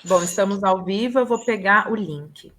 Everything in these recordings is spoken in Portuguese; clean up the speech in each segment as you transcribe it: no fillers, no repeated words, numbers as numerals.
Bom, estamos ao vivo, eu vou pegar o link.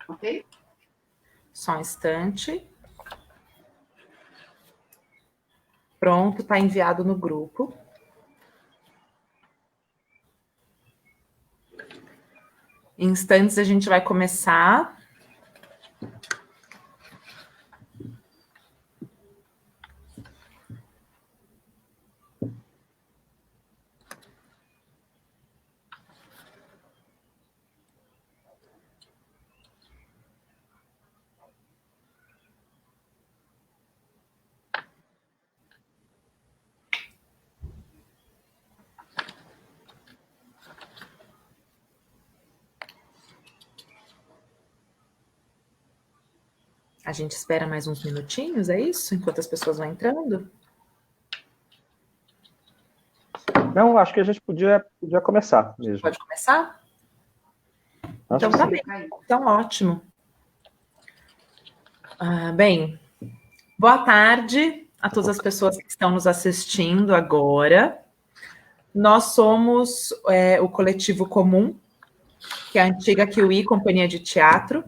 Ok? Só um instante. Pronto, está enviado no grupo. Em instantes a gente vai começar. A gente espera mais uns minutinhos, é isso? Enquanto as pessoas vão entrando? Não, acho que a gente podia começar mesmo. Pode começar? Acho Então que tá sim. bem. Então, ótimo. Bem, boa tarde a todas as pessoas que estão nos assistindo agora. Nós somos o Coletivo Comum, que é a antiga Kiwi Companhia de Teatro.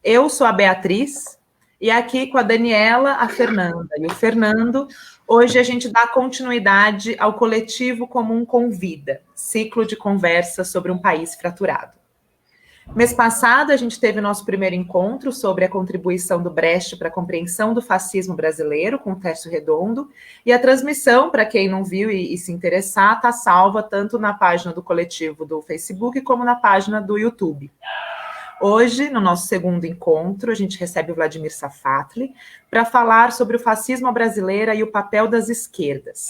Eu sou a Beatriz, e aqui com a Daniela, a Fernanda e o Fernando. Hoje a gente dá continuidade ao Coletivo Comum Convida, ciclo de conversa sobre um país fraturado. Mês passado, a gente teve o nosso primeiro encontro sobre a contribuição do Brecht para a compreensão do fascismo brasileiro, com o Tércio Redondo, e a transmissão, para quem não viu e se interessar, está salva tanto na página do coletivo do Facebook como na página do YouTube. Hoje, no nosso segundo encontro, a gente recebe o Vladimir Safatli para falar sobre o fascismo brasileiro e o papel das esquerdas.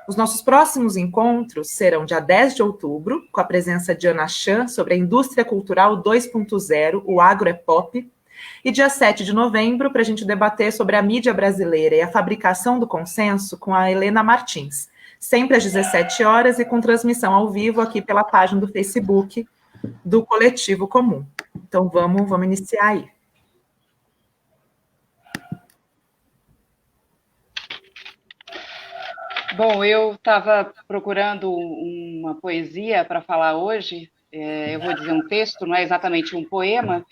Os nossos próximos encontros serão dia 10 de outubro, com a presença de Ana Chan sobre a indústria cultural 2.0, o agro é pop, e dia 7 de novembro, para a gente debater sobre a mídia brasileira e a fabricação do consenso com a Helena Martins, sempre às 17 horas e com transmissão ao vivo aqui pela página do Facebook do Coletivo Comum. Então, vamos iniciar aí. Bom, eu estava procurando uma poesia para falar hoje. Eu vou dizer um texto, não é exatamente um poema,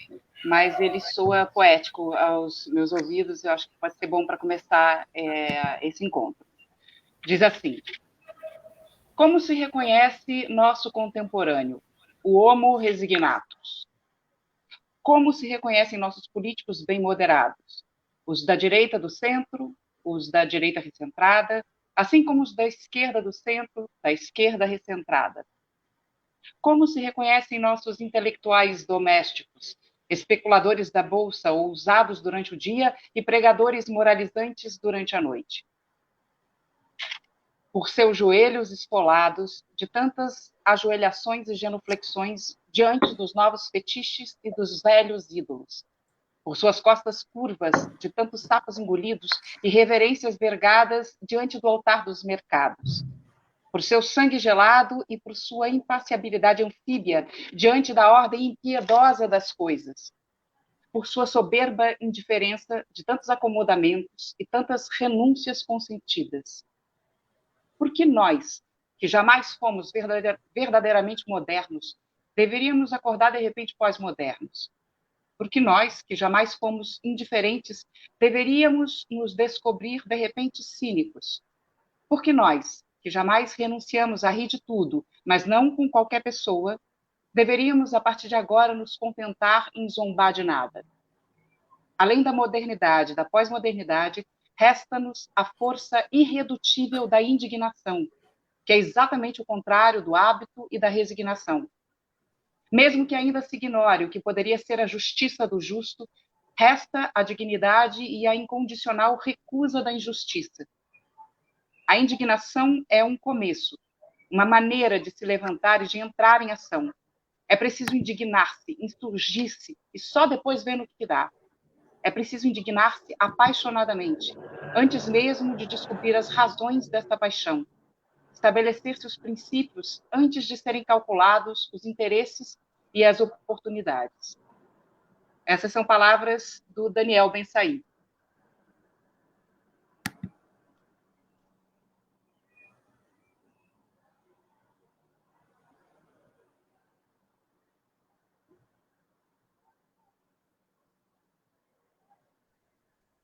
mas ele soa poético aos meus ouvidos. Eu acho que pode ser bom para começar esse encontro. Diz assim: como se reconhece nosso contemporâneo, o Homo resignatus? Como se reconhecem nossos políticos bem moderados? Os da direita do centro, os da direita recentrada, assim como os da esquerda do centro, da esquerda recentrada. Como se reconhecem nossos intelectuais domésticos, especuladores da bolsa ousados durante o dia e pregadores moralizantes durante a noite? Por seus joelhos esfolados, de tantas ajoelhações e genuflexões diante dos novos fetiches e dos velhos ídolos. Por suas costas curvas, de tantos tapas engolidos e reverências vergadas diante do altar dos mercados. Por seu sangue gelado e por sua impassibilidade anfíbia diante da ordem impiedosa das coisas. Por sua soberba indiferença de tantos acomodamentos e tantas renúncias consentidas. Porque nós, que jamais fomos verdadeiramente modernos, deveríamos acordar de repente pós-modernos? Porque nós, que jamais fomos indiferentes, deveríamos nos descobrir de repente cínicos? Porque nós, que jamais renunciamos a rir de tudo, mas não com qualquer pessoa, deveríamos a partir de agora nos contentar em zombar de nada? Além da modernidade, da pós-modernidade, resta-nos a força irredutível da indignação, que é exatamente o contrário do hábito e da resignação. Mesmo que ainda se ignore o que poderia ser a justiça do justo, Resta a dignidade e a incondicional recusa da injustiça. A indignação é um começo, uma maneira de se levantar e de entrar em ação. É preciso indignar-se, insurgir-se e só depois ver no que dá. É preciso indignar-se apaixonadamente, antes mesmo de descobrir as razões desta paixão. Estabelecer-se os princípios antes de serem calculados os interesses e as oportunidades. Essas são palavras do Daniel Ben-Said.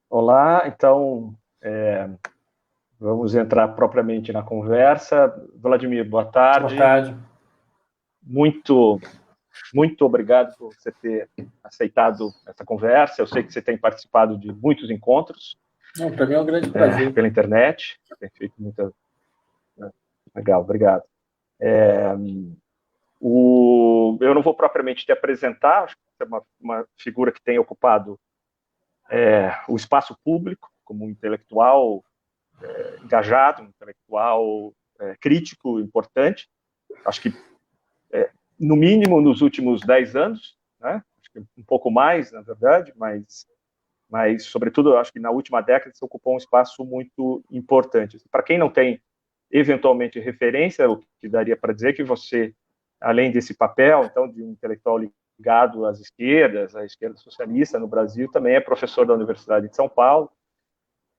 Olá, então vamos entrar propriamente na conversa. Vladimir, boa tarde. Boa tarde. Muito obrigado por você ter aceitado essa conversa. Eu sei que você tem participado de muitos encontros. Para mim é um grande prazer. Pela internet. Tem feito muita... Legal, obrigado. Eu não vou propriamente te apresentar, acho que você é uma figura que tem ocupado o espaço público como um intelectual engajado, um intelectual crítico, importante. Acho que, no mínimo, nos últimos 10 anos, né? Acho que um pouco mais, na verdade, mas sobretudo, acho que na última década você ocupou um espaço muito importante. Para quem não tem, eventualmente, referência, o que daria para dizer que você, além desse papel, então, de um intelectual ligado às esquerdas, à esquerda socialista no Brasil, também é professor da Universidade de São Paulo,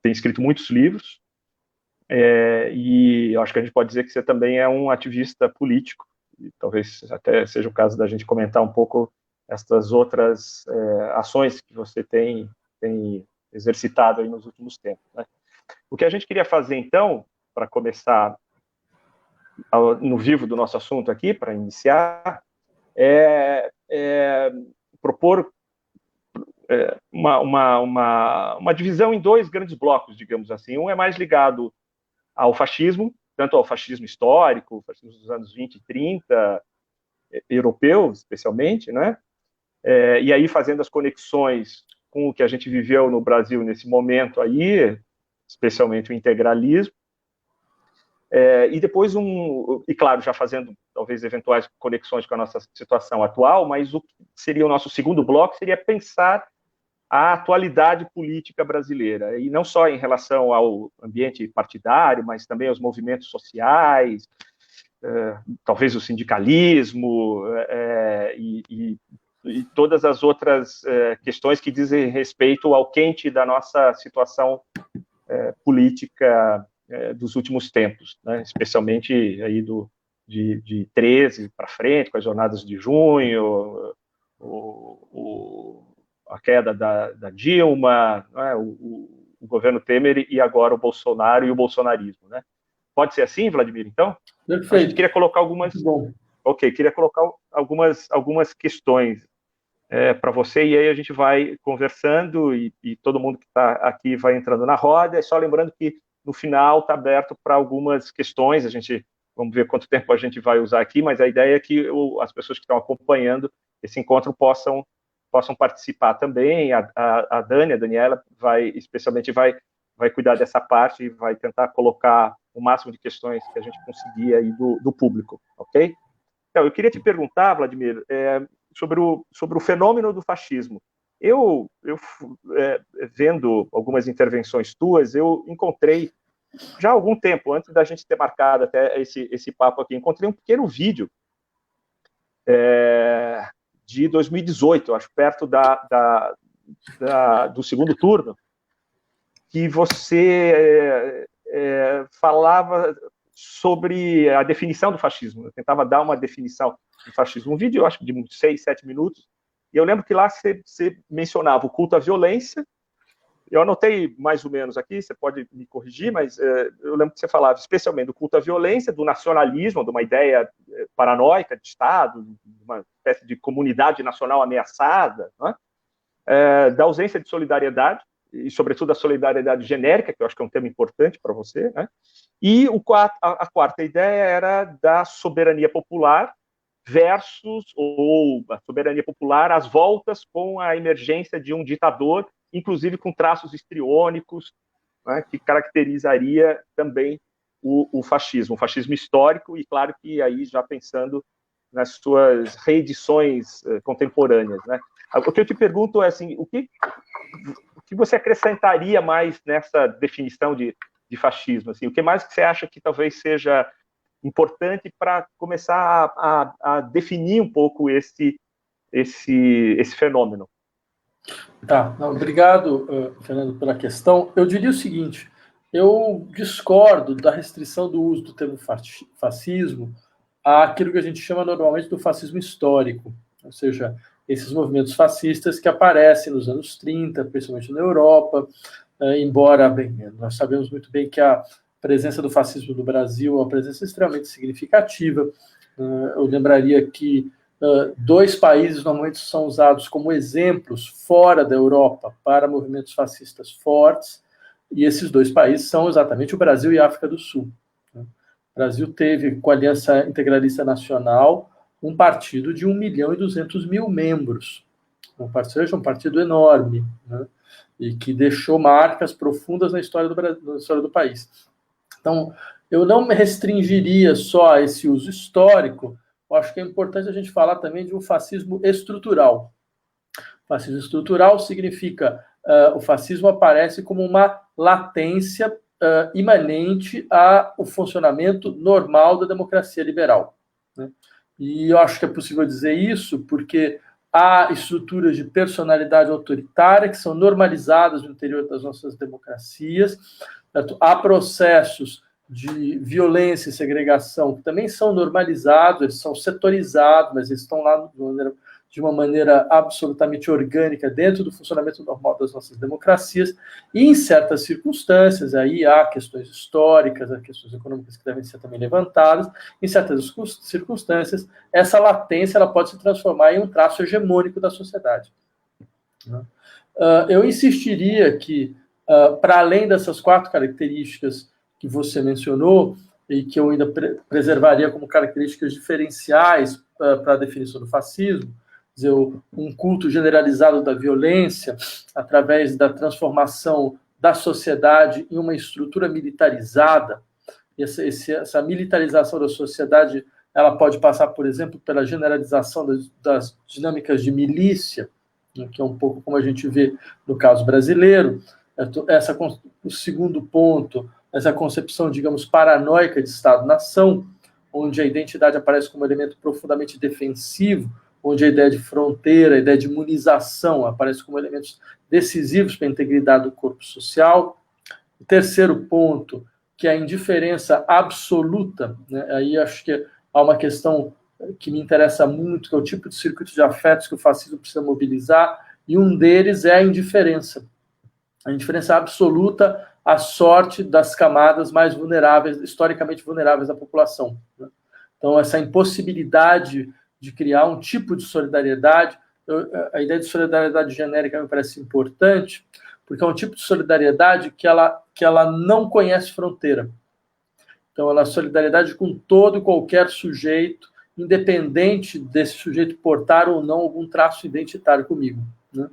tem escrito muitos livros, e eu acho que a gente pode dizer que você também é um ativista político, e talvez até seja o caso da gente comentar um pouco estas outras ações que você tem exercitado aí nos últimos tempos, né? O que a gente queria fazer, então, para começar no vivo do nosso assunto aqui, para iniciar, propor uma divisão em dois grandes blocos, digamos assim. Um é mais ligado ao fascismo, tanto ao fascismo histórico, fascismo dos anos 20 e 30, europeu, especialmente, né? E aí fazendo as conexões com o que a gente viveu no Brasil nesse momento aí, especialmente o integralismo, e depois e claro, já fazendo talvez eventuais conexões com a nossa situação atual, mas o que seria o nosso segundo bloco seria pensar a atualidade política brasileira, e não só em relação ao ambiente partidário, mas também aos movimentos sociais, talvez o sindicalismo, e todas as outras questões que dizem respeito ao quente da nossa situação política dos últimos tempos, né? Especialmente aí de 13 para frente, com as jornadas de junho, a queda da Dilma, né? o governo Temer e agora o Bolsonaro e o bolsonarismo, né? Pode ser assim, Vladimir, então? Perfeito. A gente queria colocar algumas questões para você, e aí a gente vai conversando e todo mundo que está aqui vai entrando na roda, só lembrando que no final está aberto para algumas questões, vamos ver quanto tempo a gente vai usar aqui, mas a ideia é que as pessoas que estão acompanhando esse encontro possam participar também. A Daniela especialmente vai cuidar dessa parte e vai tentar colocar o máximo de questões que a gente conseguir aí do público, ok? Então, eu queria te perguntar, Vladimir, sobre o fenômeno do fascismo. Eu vendo algumas intervenções tuas, eu encontrei, já há algum tempo, antes da gente ter marcado até esse papo aqui, encontrei um pequeno vídeo de 2018, acho, perto do segundo turno, que você falava sobre a definição do fascismo. Eu tentava dar uma definição do fascismo. Um vídeo, eu acho, de 6, 7 minutos, e eu lembro que lá você mencionava o culto à violência. Eu anotei mais ou menos aqui, você pode me corrigir, mas eu lembro que você falava especialmente do culto à violência, do nacionalismo, de uma ideia paranoica de Estado, de uma espécie de comunidade nacional ameaçada, né? Da ausência de solidariedade, e sobretudo a solidariedade genérica, que eu acho que é um tema importante para você, né? E a quarta ideia era da soberania popular, versus, ou a soberania popular, às voltas com a emergência de um ditador, inclusive com traços histriônicos, né, que caracterizaria também o fascismo histórico, e claro que aí já pensando nas suas reedições contemporâneas, né? O que eu te pergunto é assim, o que você acrescentaria mais nessa definição de fascismo? Assim, o que mais que você acha que talvez seja importante para começar a definir um pouco esse fenômeno? Tá, não, obrigado, Fernando, pela questão. Eu diria o seguinte, eu discordo da restrição do uso do termo fascismo àquilo que a gente chama normalmente do fascismo histórico, ou seja, esses movimentos fascistas que aparecem nos anos 30, principalmente na Europa, embora, bem, nós sabemos muito bem que a presença do fascismo no Brasil é uma presença extremamente significativa. Eu lembraria que 2 países normalmente são usados como exemplos fora da Europa para movimentos fascistas fortes, e esses 2 países são exatamente o Brasil e a África do Sul. O Brasil teve, com a Aliança Integralista Nacional, um partido de 1.200.000 membros. Um partido enorme, né? E que deixou marcas profundas na história do país. Então, eu não me restringiria só a esse uso histórico. Eu acho que é importante a gente falar também de um fascismo estrutural. Fascismo estrutural significa o fascismo aparece como uma latência imanente ao funcionamento normal da democracia liberal, né? E eu acho que é possível dizer isso porque há estruturas de personalidade autoritária que são normalizadas no interior das nossas democracias, há processos de violência e segregação que também são normalizados, eles são setorizados, mas eles estão lá de uma maneira absolutamente orgânica dentro do funcionamento normal das nossas democracias, e em certas circunstâncias, aí há questões históricas, há questões econômicas que devem ser também levantadas, em certas circunstâncias, essa latência ela pode se transformar em um traço hegemônico da sociedade. Eu insistiria que, para além dessas 4 características que você mencionou, e que eu ainda preservaria como características diferenciais para a definição do fascismo, dizer, um culto generalizado da violência através da transformação da sociedade em uma estrutura militarizada. E essa militarização da sociedade ela pode passar, por exemplo, pela generalização das dinâmicas de milícia, que é um pouco como a gente vê no caso brasileiro. O segundo ponto, essa concepção, digamos, paranoica de Estado-nação, onde a identidade aparece como elemento profundamente defensivo, onde a ideia de fronteira, a ideia de imunização aparece como elementos decisivos para a integridade do corpo social. O terceiro ponto, que é a indiferença absoluta, né? Aí acho que há uma questão que me interessa muito, que é o tipo de circuito de afetos que o fascismo precisa mobilizar, e um deles é a indiferença. A indiferença absoluta à sorte das camadas mais vulneráveis, historicamente vulneráveis da população, né? Então, essa impossibilidade de criar um tipo de solidariedade, a ideia de solidariedade genérica me parece importante, porque é um tipo de solidariedade que ela não conhece fronteira. Então, ela é solidariedade com todo e qualquer sujeito, independente desse sujeito portar ou não algum traço identitário comigo, né?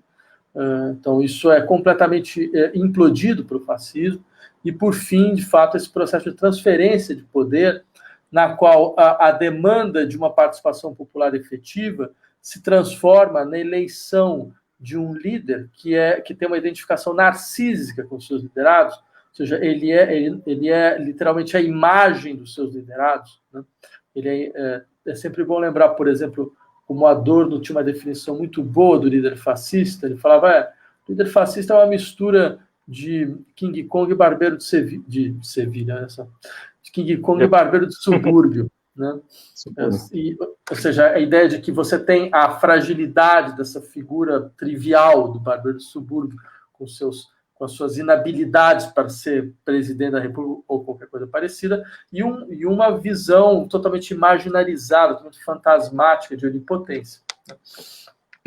Então, isso é completamente implodido para o fascismo, e, por fim, de fato, esse processo de transferência de poder, na qual a demanda de uma participação popular efetiva se transforma na eleição de um líder que tem uma identificação narcísica com os seus liderados, ou seja, ele é literalmente a imagem dos seus liderados, né? É sempre bom lembrar, por exemplo, como Adorno tinha uma definição muito boa do líder fascista. Ele falava, o líder fascista é uma mistura de King Kong e barbeiro de Sevilha, de King Kong e barbeiro de subúrbio, né? Ou seja, a ideia de que você tem a fragilidade dessa figura trivial do barbeiro de subúrbio, com as suas inabilidades para ser presidente da República ou qualquer coisa parecida, e uma visão totalmente imaginarizada, totalmente fantasmática de onipotência.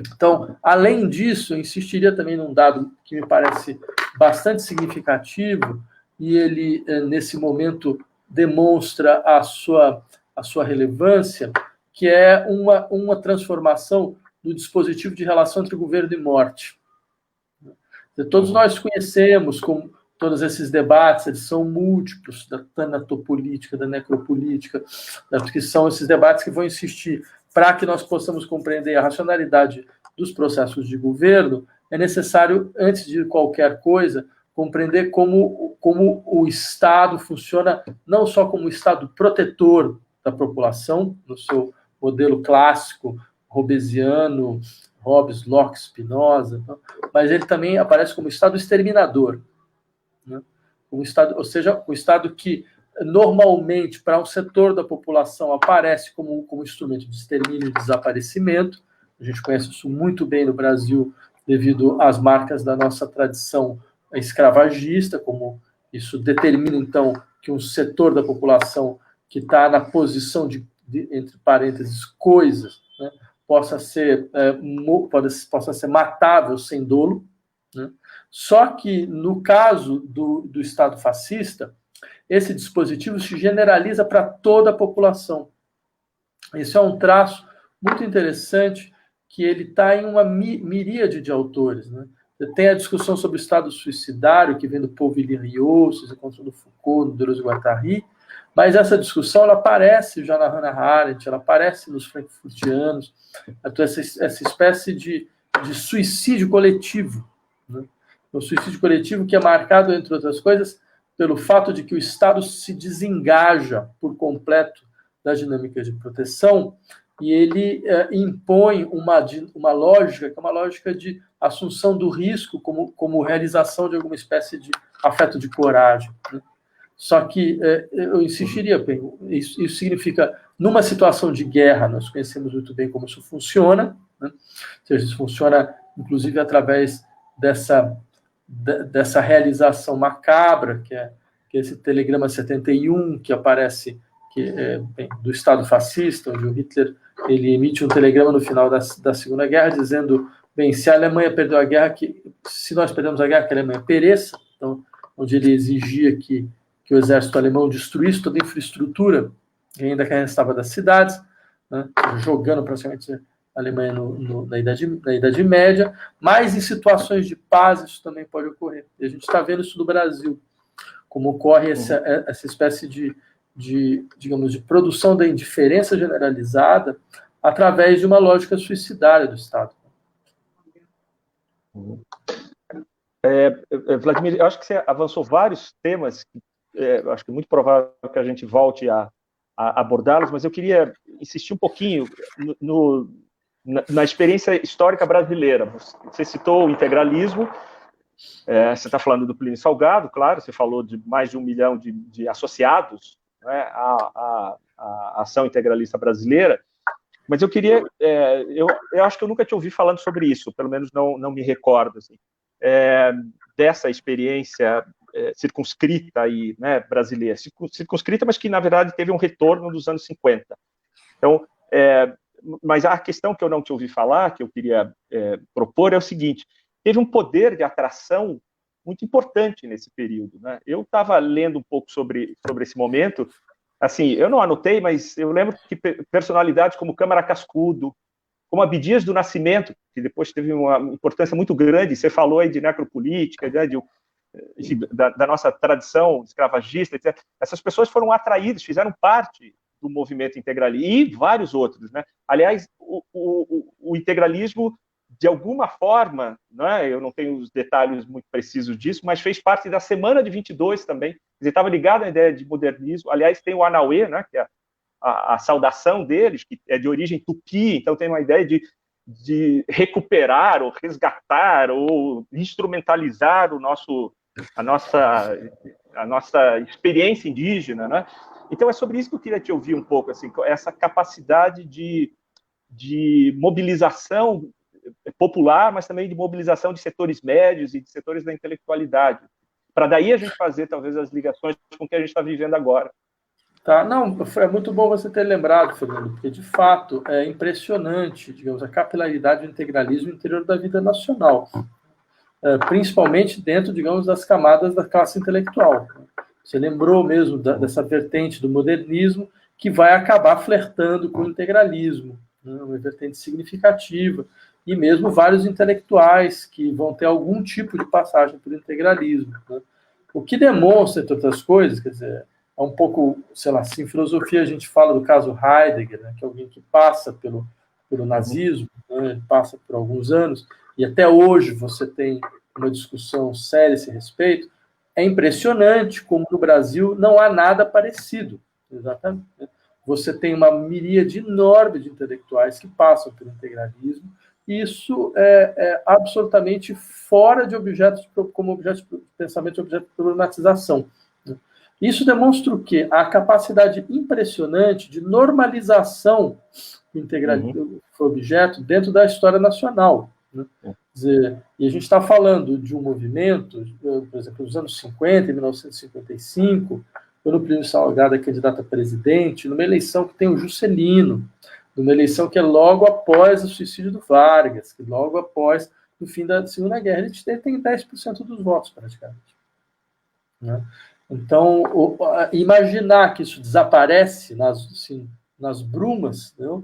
Então, além disso, eu insistiria também num dado que me parece bastante significativo, e ele, nesse momento, demonstra a sua relevância, que é uma transformação do dispositivo de relação entre governo e morte. Todos nós conhecemos como todos esses debates, eles são múltiplos, da tanatopolítica, da necropolítica, que são esses debates que vão insistir para que nós possamos compreender a racionalidade dos processos de governo. É necessário, antes de qualquer coisa, compreender como o Estado funciona, não só como Estado protetor da população, no seu modelo clássico, hobbesiano, Hobbes, Locke, Spinoza, mas ele também aparece como Estado exterminador, né? Um Estado, ou seja, o Estado que normalmente, para um setor da população, aparece como instrumento de extermínio e desaparecimento. A gente conhece isso muito bem no Brasil, devido às marcas da nossa tradição escravagista, como isso determina, então, que um setor da população que está na posição de, entre parênteses, coisas, né, possa ser matável sem dolo, né? Só que, no caso do Estado fascista, esse dispositivo se generaliza para toda a população. Esse é um traço muito interessante, que ele está em uma miríade de autores, né? Tem a discussão sobre o Estado suicidário, que vem do Paul Villain-Riot, se encontra no Foucault, no Deleuze-Guattari, mas essa discussão ela aparece já na Hannah Arendt, ela aparece nos frankfurtianos, essa espécie de suicídio coletivo, né? Um suicídio coletivo que é marcado, entre outras coisas, pelo fato de que o Estado se desengaja por completo das dinâmicas de proteção e ele impõe uma lógica, que é uma lógica de assunção do risco como realização de alguma espécie de afeto de coragem, né? Só que eu insistiria, isso significa, numa situação de guerra, nós conhecemos muito bem como isso funciona, né? Ou seja, isso funciona, inclusive, através dessa realização macabra, que é esse telegrama 71, que aparece do Estado fascista, onde o Hitler ele emite um telegrama no final da Segunda Guerra, dizendo, bem, se a Alemanha perdeu a guerra, se nós perdemos a guerra, que a Alemanha pereça, então, onde ele exigia que o exército alemão destruísse toda a infraestrutura, ainda que restava das cidades, né, jogando praticamente a Alemanha na Idade Média, mas em situações de paz isso também pode ocorrer. E a gente está vendo isso no Brasil, como ocorre essa espécie digamos, de produção da indiferença generalizada através de uma lógica suicidária do Estado. Vladimir, eu acho que você avançou vários temas, acho que é muito provável que a gente volte a abordá-los, mas eu queria insistir um pouquinho na experiência histórica brasileira. Você citou o integralismo, você está falando do Plínio Salgado, claro, você falou de mais de 1 milhão de associados, né, à ação integralista brasileira, mas eu queria, eu acho que eu nunca te ouvi falando sobre isso, pelo menos não me recordo, assim, dessa experiência circunscrita aí, né, brasileira, circunscrita, mas que na verdade teve um retorno dos anos 50. Então, mas a questão que eu não te ouvi falar, que eu queria propor, é o seguinte: teve um poder de atração muito importante nesse período, né? Eu estava lendo um pouco sobre esse momento, assim, eu não anotei, mas eu lembro que personalidades como Câmara Cascudo, como Abdias do Nascimento, que depois teve uma importância muito grande, você falou aí de necropolítica, né, da nossa tradição escravagista, etc. Essas pessoas foram atraídas, fizeram parte do movimento integralista, e vários outros, né? Aliás, o integralismo, de alguma forma, né, eu não tenho os detalhes muito precisos disso, mas fez parte da Semana de 22 também. Ele estava ligado à ideia de modernismo. Aliás, tem o Anauê, né, que é a saudação deles, que é de origem tupi, então tem uma ideia de recuperar, ou resgatar, ou instrumentalizar a nossa experiência indígena, né? Então é sobre isso que eu queria te ouvir um pouco, assim, essa capacidade de mobilização popular, mas também de mobilização de setores médios e de setores da intelectualidade, para daí a gente fazer, talvez, as ligações com o que a gente está vivendo agora. Tá, não, é muito bom você ter lembrado, Fernando, porque, de fato, é impressionante, digamos, a capilaridade do integralismo no interior da vida nacional, principalmente dentro, digamos, das camadas da classe intelectual. Você lembrou mesmo dessa vertente do modernismo, que vai acabar flertando com o integralismo, né, uma vertente significativa, e mesmo vários intelectuais que vão ter algum tipo de passagem pelo integralismo, né? O que demonstra, entre outras coisas, quer dizer, é um pouco, sei lá, se em filosofia a gente fala do caso Heidegger, né, que é alguém que passa pelo nazismo, né, passa por alguns anos, e até hoje você tem uma discussão séria a esse respeito. É impressionante como no Brasil não há nada parecido. Exatamente. Você tem uma miríade enorme de intelectuais que passam pelo integralismo, e isso é absolutamente fora de objetos, como objetos de pensamento, objeto de problematização. Isso demonstra o quê? A capacidade impressionante de normalização do integralismo, foi objeto dentro da história nacional, né? Quer dizer, e a gente está falando de um movimento, por exemplo, nos anos 50, em 1955, quando o Plínio Salgado é candidato a presidente, numa eleição que tem o Juscelino, numa eleição que é logo após o suicídio do Vargas, que logo após o fim da Segunda Guerra, ele tem 10% dos votos, praticamente, né? Então, imaginar que isso desaparece nas brumas, né,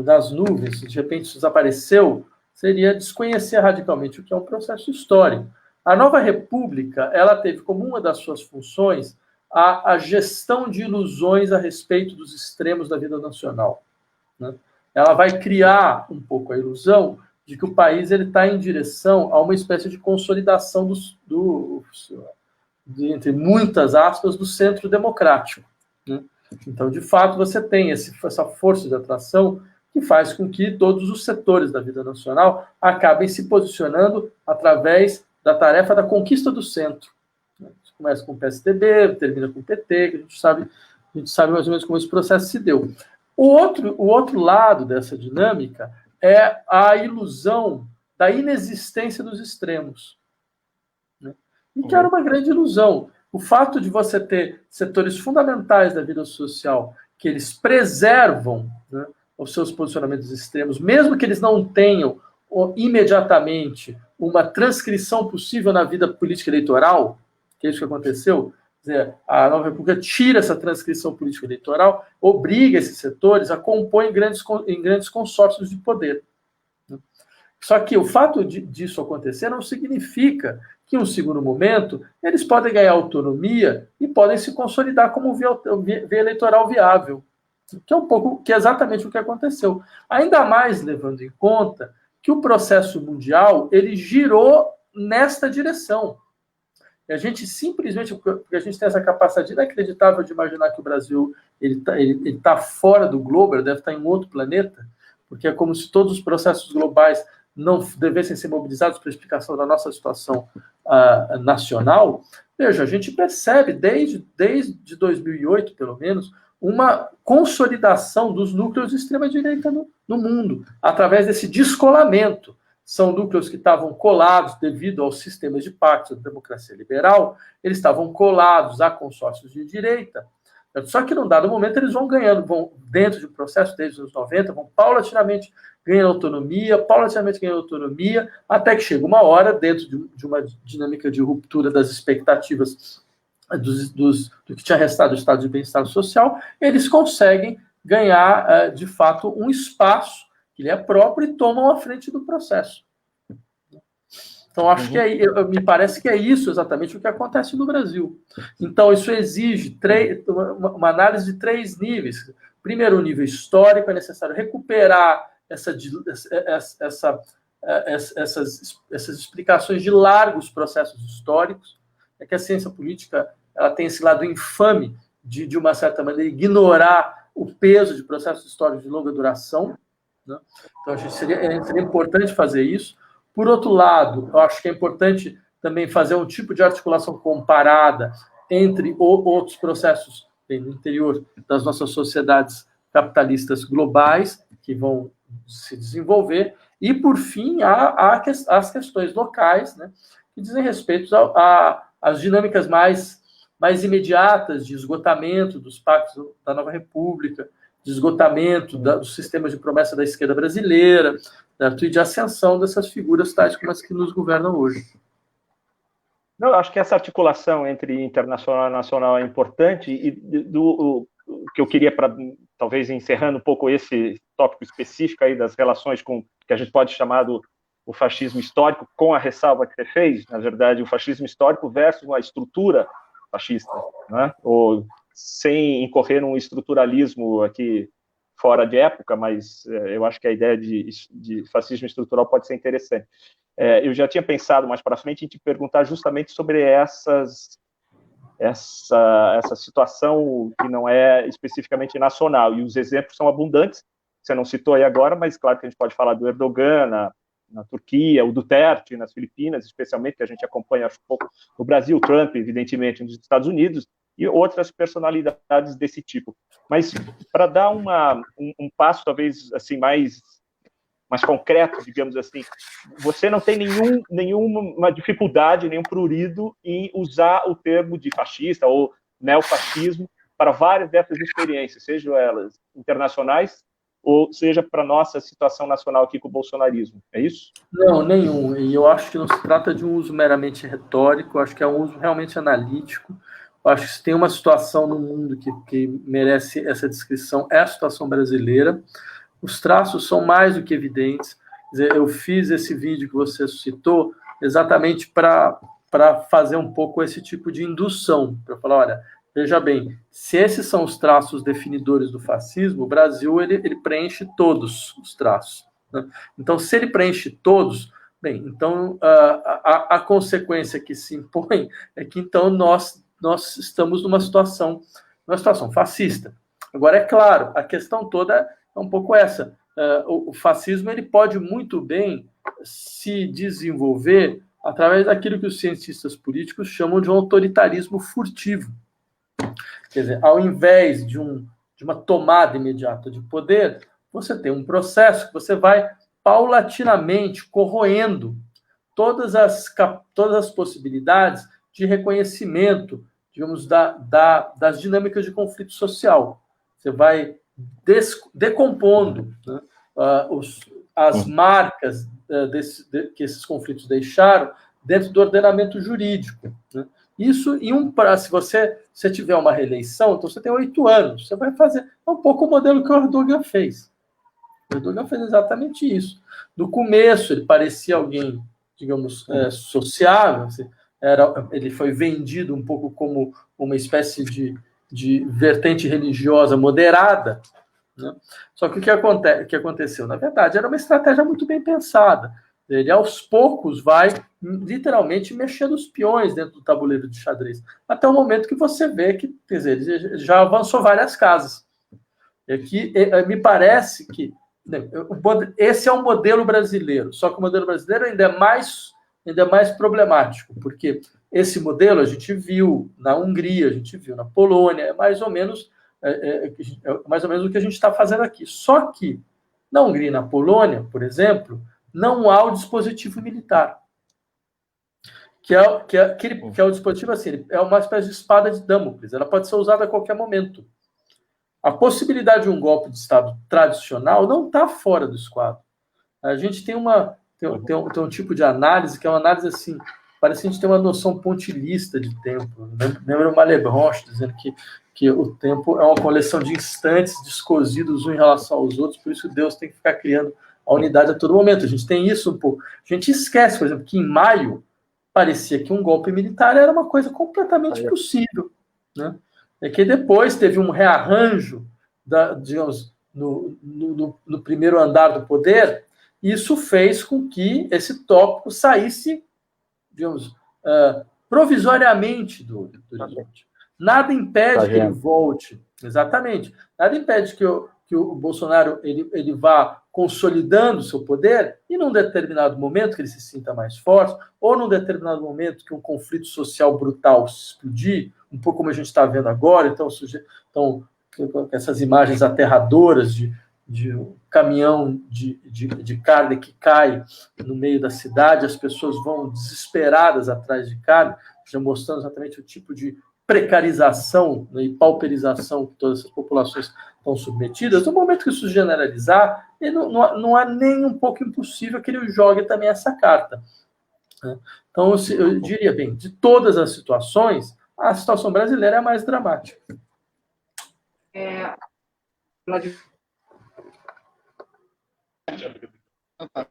nas nuvens, de repente isso desapareceu, seria desconhecer radicalmente o que é um processo histórico. A Nova República, ela teve como uma das suas funções a gestão de ilusões a respeito dos extremos da vida nacional, né? Ela vai criar um pouco a ilusão de que o país está em direção a uma espécie de consolidação entre muitas aspas, do centro democrático, né? Então, de fato, você tem essa força de atração que faz com que todos os setores da vida nacional acabem se posicionando através da tarefa da conquista do centro. Isso começa com o PSDB, termina com o PT, que a gente sabe mais ou menos como esse processo se deu. O outro lado dessa dinâmica é a ilusão da inexistência dos extremos, né? E que era uma grande ilusão. O fato de você ter setores fundamentais da vida social que eles preservam, né, os seus posicionamentos extremos, mesmo que eles não tenham imediatamente uma transcrição possível na vida política eleitoral, que é isso que aconteceu. Quer dizer, a Nova República tira essa transcrição política eleitoral, obriga esses setores a compor em grandes consórcios de poder. Só que o fato disso acontecer não significa que, em um segundo momento, eles podem ganhar autonomia e podem se consolidar como via eleitoral viável, que é exatamente o que aconteceu. Ainda mais levando em conta que o processo mundial ele girou nesta direção. E a gente simplesmente, porque a gente tem essa capacidade inacreditável de imaginar que o Brasil ele tá fora do globo, ele deve estar em outro planeta, porque é como se todos os processos globais não devessem ser mobilizados para a explicação da nossa situação nacional. Veja, a gente percebe desde 2008, pelo menos, uma consolidação dos núcleos de extrema-direita no mundo, através desse descolamento. São núcleos que estavam colados devido aos sistemas de pactos da democracia liberal, eles estavam colados a consórcios de direita. Só que, num dado momento, eles vão dentro de um processo, desde os anos 90, vão paulatinamente ganhando autonomia, até que chega uma hora, dentro de uma dinâmica de ruptura das expectativas do que tinha restado do estado de bem-estar social, eles conseguem ganhar, de fato, um espaço que lhe é próprio e tomam a frente do processo. Então, acho que me parece que é isso exatamente o que acontece no Brasil. Então, isso exige uma análise de 3 níveis. Primeiro, o nível histórico, é necessário recuperar essas explicações de largos processos históricos. É que a ciência política ela tem esse lado infame de uma certa maneira, ignorar o peso de processos históricos de longa duração, né? Então, acho que seria importante fazer isso. Por outro lado, eu acho que é importante também fazer um tipo de articulação comparada entre outros processos no interior das nossas sociedades capitalistas globais que vão se desenvolver. E, por fim, há as questões locais, né, que dizem respeito às dinâmicas mais imediatas de esgotamento dos pactos da Nova República, de esgotamento dos sistemas de promessa da esquerda brasileira, certo? E de ascensão dessas figuras tais como as que nos governam hoje. Não, acho que essa articulação entre internacional e nacional é importante, e o que eu queria, talvez encerrando um pouco esse tópico específico aí das relações com que a gente pode chamar o fascismo histórico, com a ressalva que você fez, na verdade, o fascismo histórico versus uma estrutura fascista, né? Ou sem incorrer num estruturalismo aqui fora de época, mas eu acho que a ideia de fascismo estrutural pode ser interessante. Eu já tinha pensado mais para frente em te perguntar justamente sobre essa situação que não é especificamente nacional, e os exemplos são abundantes, você não citou aí agora, mas claro que a gente pode falar do Erdogan na Turquia, o Duterte nas Filipinas, especialmente, que a gente acompanha acho, um pouco no Brasil, Trump, evidentemente, nos Estados Unidos, e outras personalidades desse tipo. Mas para dar um passo, talvez, assim, mais concreto, digamos assim, você não tem nenhuma dificuldade, nenhum prurido em usar o termo de fascista ou neofascismo para várias dessas experiências, sejam elas internacionais ou seja para a nossa situação nacional aqui com o bolsonarismo. É isso? Não, nenhum. E eu acho que não se trata de um uso meramente retórico, eu acho que é um uso realmente analítico. Eu acho que se tem uma situação no mundo que merece essa descrição, é a situação brasileira. Os traços são mais do que evidentes. Quer dizer, eu fiz esse vídeo que você citou exatamente para fazer um pouco esse tipo de indução, para falar, olha, veja bem, se esses são os traços definidores do fascismo, o Brasil ele preenche todos os traços, né? Então, se ele preenche todos, bem, então a consequência que se impõe é que então nós estamos numa situação fascista. Agora, é claro, a questão toda é um pouco essa. O fascismo ele pode muito bem se desenvolver através daquilo que os cientistas políticos chamam de um autoritarismo furtivo. Quer dizer, ao invés de uma tomada imediata de poder, você tem um processo que você vai paulatinamente corroendo todas as possibilidades de reconhecimento, digamos, das dinâmicas de conflito social. Você vai decompondo, né, as marcas que esses conflitos deixaram dentro do ordenamento jurídico, né? Isso se você tiver uma reeleição, então você tem 8 anos, você vai fazer um pouco o modelo que o Erdogan fez. O Erdogan fez exatamente isso. No começo, ele parecia alguém, digamos, sociável, ele foi vendido um pouco como uma espécie de vertente religiosa moderada, né? Só que o que aconteceu? Na verdade, era uma estratégia muito bem pensada. Ele, aos poucos, vai literalmente mexendo os peões dentro do tabuleiro de xadrez, até o momento que você vê que, quer dizer, ele já avançou várias casas. E aqui, me parece que esse é um modelo brasileiro, só que o modelo brasileiro ainda é mais problemático, porque esse modelo a gente viu na Hungria, a gente viu na Polônia, é mais ou menos o que a gente está fazendo aqui. Só que na Hungria e na Polônia, por exemplo, não há o dispositivo militar, que é o dispositivo assim, é uma espécie de espada de Damocles, ela pode ser usada a qualquer momento. A possibilidade de um golpe de Estado tradicional não está fora do esquadro. A gente tem um tipo de análise que é uma análise assim, parece que a gente tem uma noção pontilhista de tempo. Lembra o Malebranche dizendo que o tempo é uma coleção de instantes descosidos uns em relação aos outros, por isso Deus tem que ficar criando a unidade a todo momento. A gente tem isso um pouco. A gente esquece, por exemplo, que em maio parecia que um golpe militar era uma coisa completamente possível, né? É que depois teve um rearranjo, digamos, no primeiro andar do poder, e isso fez com que esse tópico saísse, digamos, provisoriamente do horizonte. Nada impede que ele volte, exatamente, nada impede que o Bolsonaro ele vá consolidando o seu poder e num determinado momento que ele se sinta mais forte, ou num determinado momento que um conflito social brutal se explodir, um pouco como a gente está vendo agora, então essas imagens aterradoras de um caminhão de carne que cai no meio da cidade, as pessoas vão desesperadas atrás de carne, já mostrando exatamente o tipo de precarização, né, e pauperização que todas essas populações estão submetidas. No momento que isso se generalizar, não é nem um pouco impossível que ele jogue também essa carta, né? Então, eu diria, bem, de todas as situações, a situação brasileira é a mais dramática. Opa.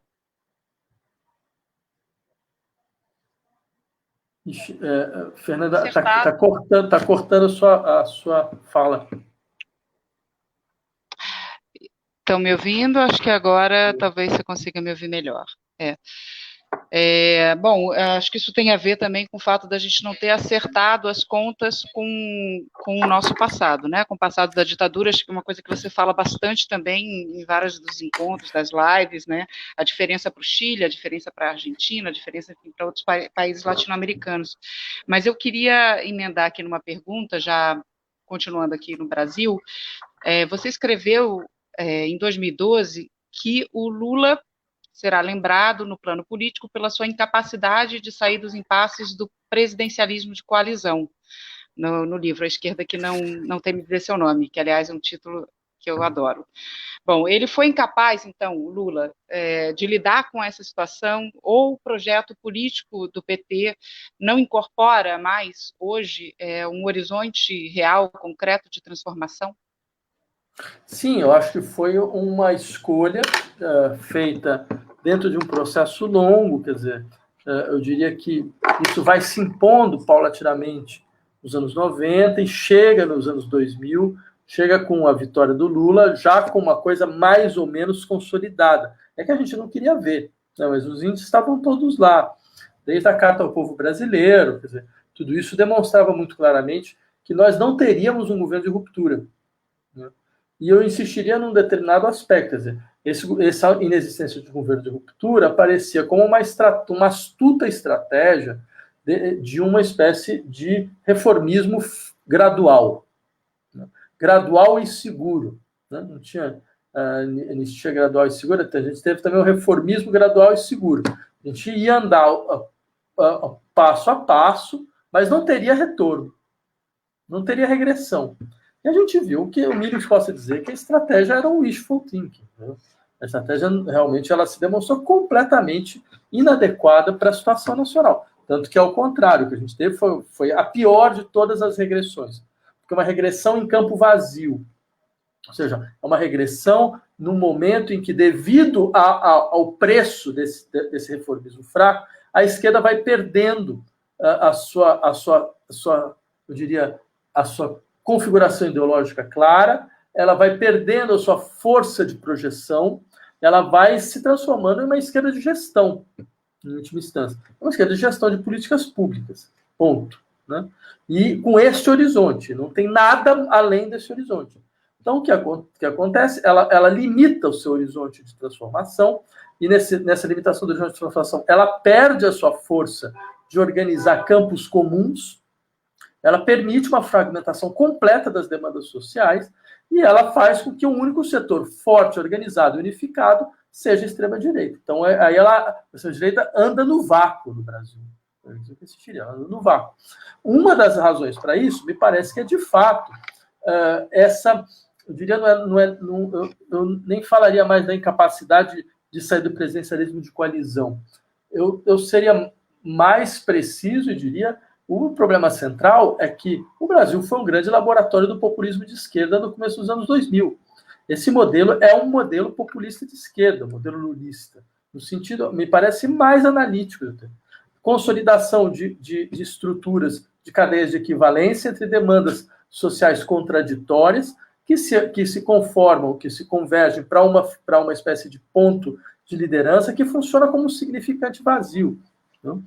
Ixi, Fernanda, está cortando a sua fala. Estão me ouvindo? Acho que agora talvez você consiga me ouvir melhor. Bom, acho que isso tem a ver também com o fato da gente não ter acertado as contas com o nosso passado, né? Com o passado da ditadura, acho que é uma coisa que você fala bastante também em vários dos encontros, das lives, né? A diferença para o Chile, a diferença para a Argentina, a diferença para outros países latino-americanos. Mas eu queria emendar aqui numa pergunta, já continuando aqui no Brasil. Você escreveu em 2012 que o Lula será lembrado no plano político pela sua incapacidade de sair dos impasses do presidencialismo de coalizão, no livro A Esquerda que não tem me dizer seu nome, que, aliás, é um título que eu adoro. Bom, ele foi incapaz, então, o Lula, de lidar com essa situação, ou o projeto político do PT não incorpora mais, hoje, um horizonte real, concreto de transformação? Sim, eu acho que foi uma escolha feita dentro de um processo longo, quer dizer, eu diria que isso vai se impondo paulatinamente nos anos 90 e chega nos anos 2000, chega com a vitória do Lula, já com uma coisa mais ou menos consolidada. É que a gente não queria ver, né, mas os índices estavam todos lá, desde a Carta ao Povo Brasileiro, quer dizer, tudo isso demonstrava muito claramente que nós não teríamos um governo de ruptura, né? E eu insistiria num determinado aspecto, quer dizer, essa inexistência de governo de ruptura aparecia como uma astuta estratégia de uma espécie de reformismo gradual, né? Gradual e seguro, né? Não tinha anistia gradual e segura, a gente teve também o reformismo gradual e seguro. A gente ia andar passo a passo, mas não teria retorno, não teria regressão. E a gente viu que o mínimo que possa dizer que a estratégia era um wishful thinking, né? A estratégia realmente ela se demonstrou completamente inadequada para a situação nacional. Tanto que, ao contrário, o que a gente teve foi a pior de todas as regressões. Porque é uma regressão em campo vazio. Ou seja, é uma regressão no momento em que, devido ao preço desse reformismo fraco, a esquerda vai perdendo a sua configuração ideológica clara, ela vai perdendo a sua força de projeção, ela vai se transformando em uma esquerda de gestão, em última instância. É uma esquerda de gestão de políticas públicas, ponto, né? E com este horizonte, não tem nada além desse horizonte. Então, o que acontece? Ela limita o seu horizonte de transformação, e nessa limitação do horizonte de transformação, ela perde a sua força de organizar campos comuns, ela permite uma fragmentação completa das demandas sociais e ela faz com que um único setor forte, organizado e unificado seja a extrema-direita. Então, aí a extrema-direita anda no vácuo no Brasil. Ela anda no vácuo. Uma das razões para isso, me parece que é, de fato, eu diria, eu nem falaria mais da incapacidade de sair do presidencialismo de coalizão. Eu seria mais preciso e diria: o problema central é que o Brasil foi um grande laboratório do populismo de esquerda no começo dos anos 2000. Esse modelo é um modelo populista de esquerda, um modelo lulista, no sentido, me parece, mais analítico. Consolidação de estruturas, de cadeias de equivalência entre demandas sociais contraditórias que se conformam, que se convergem para uma espécie de ponto de liderança que funciona como um significante vazio. Não?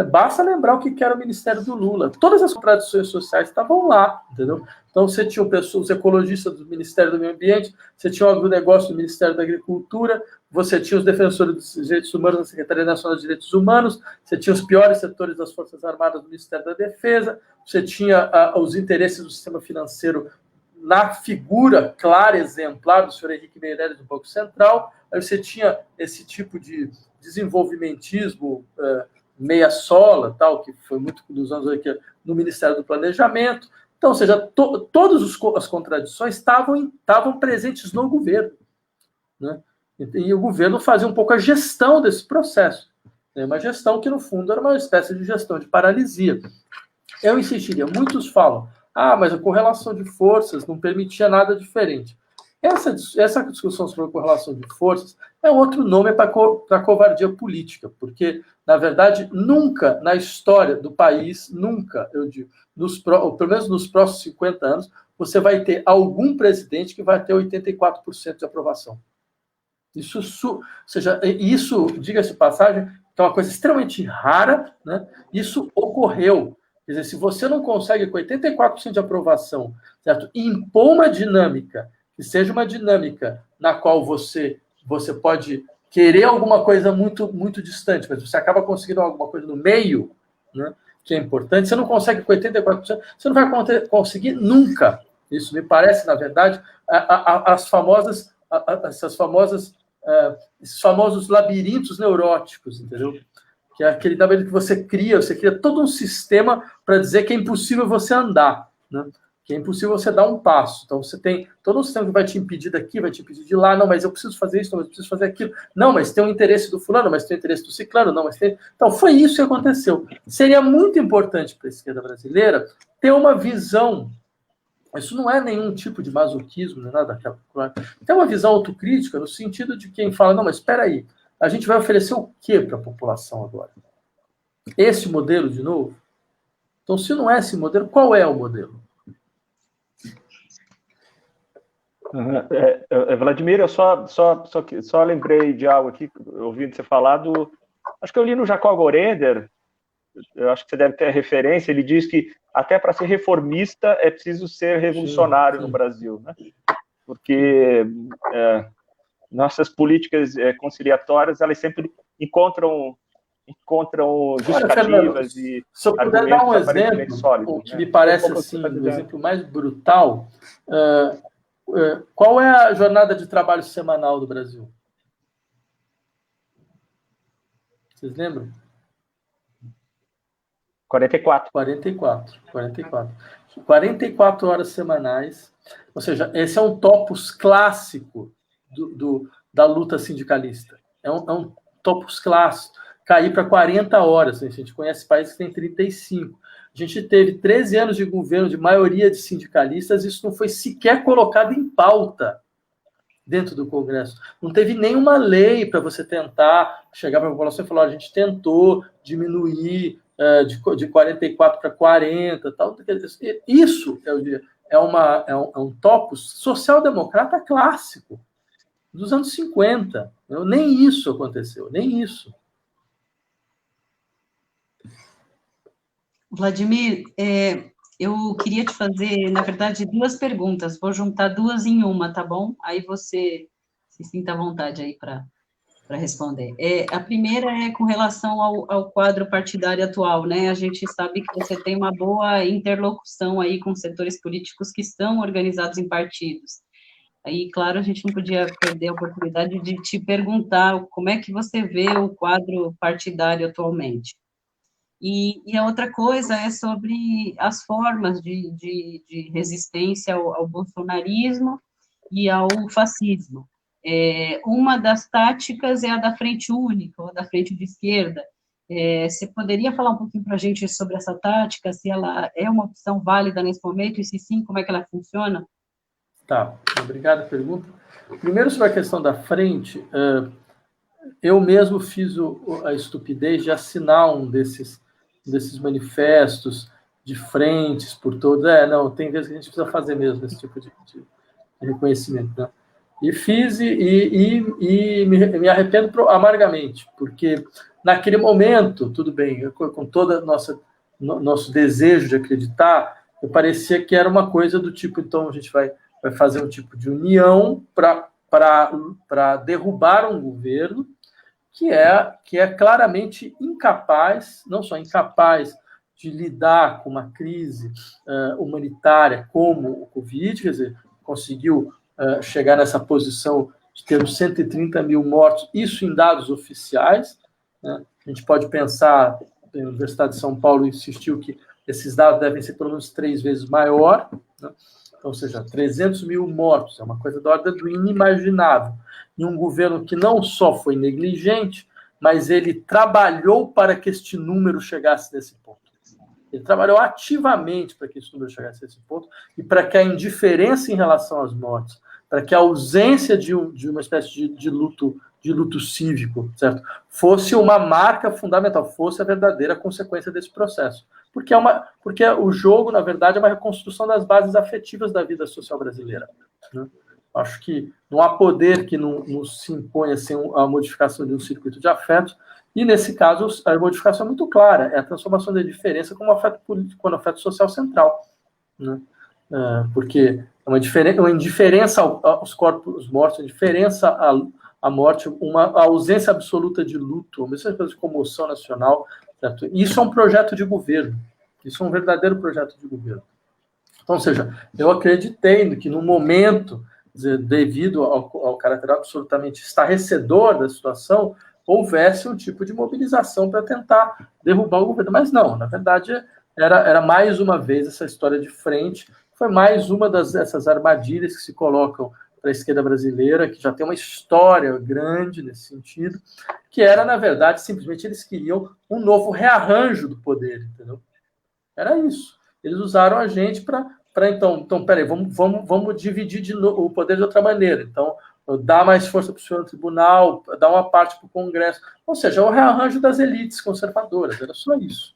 Basta lembrar o que era o Ministério do Lula. Todas as contradições sociais estavam lá, entendeu? Então, você tinha os ecologistas do Ministério do Meio Ambiente, você tinha o agronegócio do Ministério da Agricultura, você tinha os defensores dos direitos humanos da Secretaria Nacional de Direitos Humanos, você tinha os piores setores das Forças Armadas do Ministério da Defesa, você tinha os interesses do sistema financeiro na figura clara e exemplar do senhor Henrique Meirelles do Banco Central, aí você tinha esse tipo de desenvolvimentismo meia sola, tal, que foi muito dos anos aqui no Ministério do Planejamento. Então, ou seja, todas as contradições estavam presentes no governo, né? E o governo fazia um pouco a gestão desse processo, né? Uma gestão que, no fundo, era uma espécie de gestão de paralisia. Eu insistiria, muitos falam, mas a correlação de forças não permitia nada diferente. Essa discussão sobre a correlação de forças é outro nome para covardia política, porque, na verdade, nunca na história do país, nunca, eu digo, pelo menos nos próximos 50 anos, você vai ter algum presidente que vai ter 84% de aprovação. Isso, ou seja, isso, diga-se de passagem, é uma coisa extremamente rara, né? Isso ocorreu. Quer dizer, se você não consegue com 84% de aprovação, certo? Impor uma dinâmica que seja uma dinâmica na qual você pode querer alguma coisa muito, muito distante, mas você acaba conseguindo alguma coisa no meio, né, que é importante, você não consegue com 84%, você não vai conseguir nunca. Isso me parece, na verdade, esses famosos labirintos neuróticos, entendeu? Que é aquele que você cria todo um sistema para dizer que é impossível você andar, né? Que é impossível você dar um passo. Então, você tem todo um sistema que vai te impedir daqui, vai te impedir de lá. Não, mas eu preciso fazer isso, não, mas eu preciso fazer aquilo. Não, mas tem o interesse do fulano, mas tem o interesse do ciclano. Não, mas tem... Então, foi isso que aconteceu. Seria muito importante para a esquerda brasileira ter uma visão. Isso não é nenhum tipo de masoquismo, não é nada daquela. Tem uma visão autocrítica no sentido de quem fala, não, mas espera aí, a gente vai oferecer o quê para a população agora? Esse modelo de novo? Então, se não é esse modelo, qual é o modelo? Vladimir, eu só lembrei de algo aqui, ouvindo você falar acho que eu li no Jacob Gorender, eu acho que você deve ter a referência, ele diz que até para ser reformista é preciso ser revolucionário no Brasil, né? Porque nossas políticas conciliatórias, elas sempre encontram justificativas e se eu puder dar um exemplo, sólidos, o que me parece assim, o exemplo mais brutal, qual é a jornada de trabalho semanal do Brasil? Vocês lembram? 44. 44 horas semanais. Ou seja, esse é um topos clássico da luta sindicalista. É um topos clássico. Cair para 40 horas. A gente conhece países que têm 35. A gente teve 13 anos de governo de maioria de sindicalistas, isso não foi sequer colocado em pauta dentro do Congresso. Não teve nenhuma lei para você tentar chegar para a população e falar, a gente tentou diminuir de 44 para 40, tal. Isso, eu diria, é um topos social-democrata clássico dos anos 50. Nem isso aconteceu, nem isso. Vladimir, eu queria te fazer, na verdade, 2 perguntas. Vou juntar 2 em uma, tá bom? Aí você se sinta à vontade aí para responder. A primeira é com relação ao quadro partidário atual, né? A gente sabe que você tem uma boa interlocução aí com setores políticos que estão organizados em partidos. Aí, claro, a gente não podia perder a oportunidade de te perguntar como é que você vê o quadro partidário atualmente. E a outra coisa é sobre as formas de resistência ao bolsonarismo e ao fascismo. Uma das táticas é a da frente única, ou da frente de esquerda. Você poderia falar um pouquinho para a gente sobre essa tática, se ela é uma opção válida nesse momento, e se sim, como é que ela funciona? Tá, obrigado pela pergunta. Primeiro, sobre a questão da frente, eu mesmo fiz a estupidez de assinar um desses manifestos de frentes por todos. Não, tem vezes que a gente precisa fazer mesmo esse tipo de reconhecimento, né? E fiz e me arrependo amargamente, porque naquele momento, tudo bem, com todo nosso desejo de acreditar, parecia que era uma coisa do tipo, então a gente vai fazer um tipo de união para derrubar um governo que é claramente incapaz, não só incapaz de lidar com uma crise humanitária como o Covid, quer dizer, conseguiu chegar nessa posição de termos 130 mil mortos, isso em dados oficiais, né? A gente pode pensar, a Universidade de São Paulo insistiu que esses dados devem ser pelo menos 3 vezes maior, né? Ou seja, 300 mil mortos, é uma coisa da ordem do inimaginável. E um governo que não só foi negligente, mas ele trabalhou para que este número chegasse nesse ponto. Ele trabalhou ativamente para que esse número chegasse a esse ponto e para que a indiferença em relação às mortes, para que a ausência de uma espécie de luto cívico, certo? Fosse uma marca fundamental, fosse a verdadeira consequência desse processo. Porque o jogo, na verdade, é uma reconstrução das bases afetivas da vida social brasileira, né? Acho que não há poder que não se imponha sem a modificação de um circuito de afetos, e, nesse caso, a modificação é muito clara, é a transformação da diferença como afeto político, como afeto social central, né? Porque é uma indiferença aos corpos mortos, uma indiferença à morte, uma ausência absoluta de luto, uma coisa de comoção nacional, certo? Isso é um projeto de governo, isso é um verdadeiro projeto de governo. Então, ou seja, eu acreditei que no momento, devido ao caráter absolutamente estarrecedor da situação, houvesse um tipo de mobilização para tentar derrubar o governo. Mas não, na verdade, era mais uma vez essa história de frente, foi mais uma dessas armadilhas que se colocam para a esquerda brasileira, que já tem uma história grande nesse sentido, que era, na verdade, simplesmente eles queriam um novo rearranjo do poder, entendeu? Era isso. Eles usaram a gente para então, peraí, vamos dividir o poder de outra maneira. Então, dar mais força para o senhor no tribunal, dar uma parte para o Congresso. Ou seja, o rearranjo das elites conservadoras, era só isso.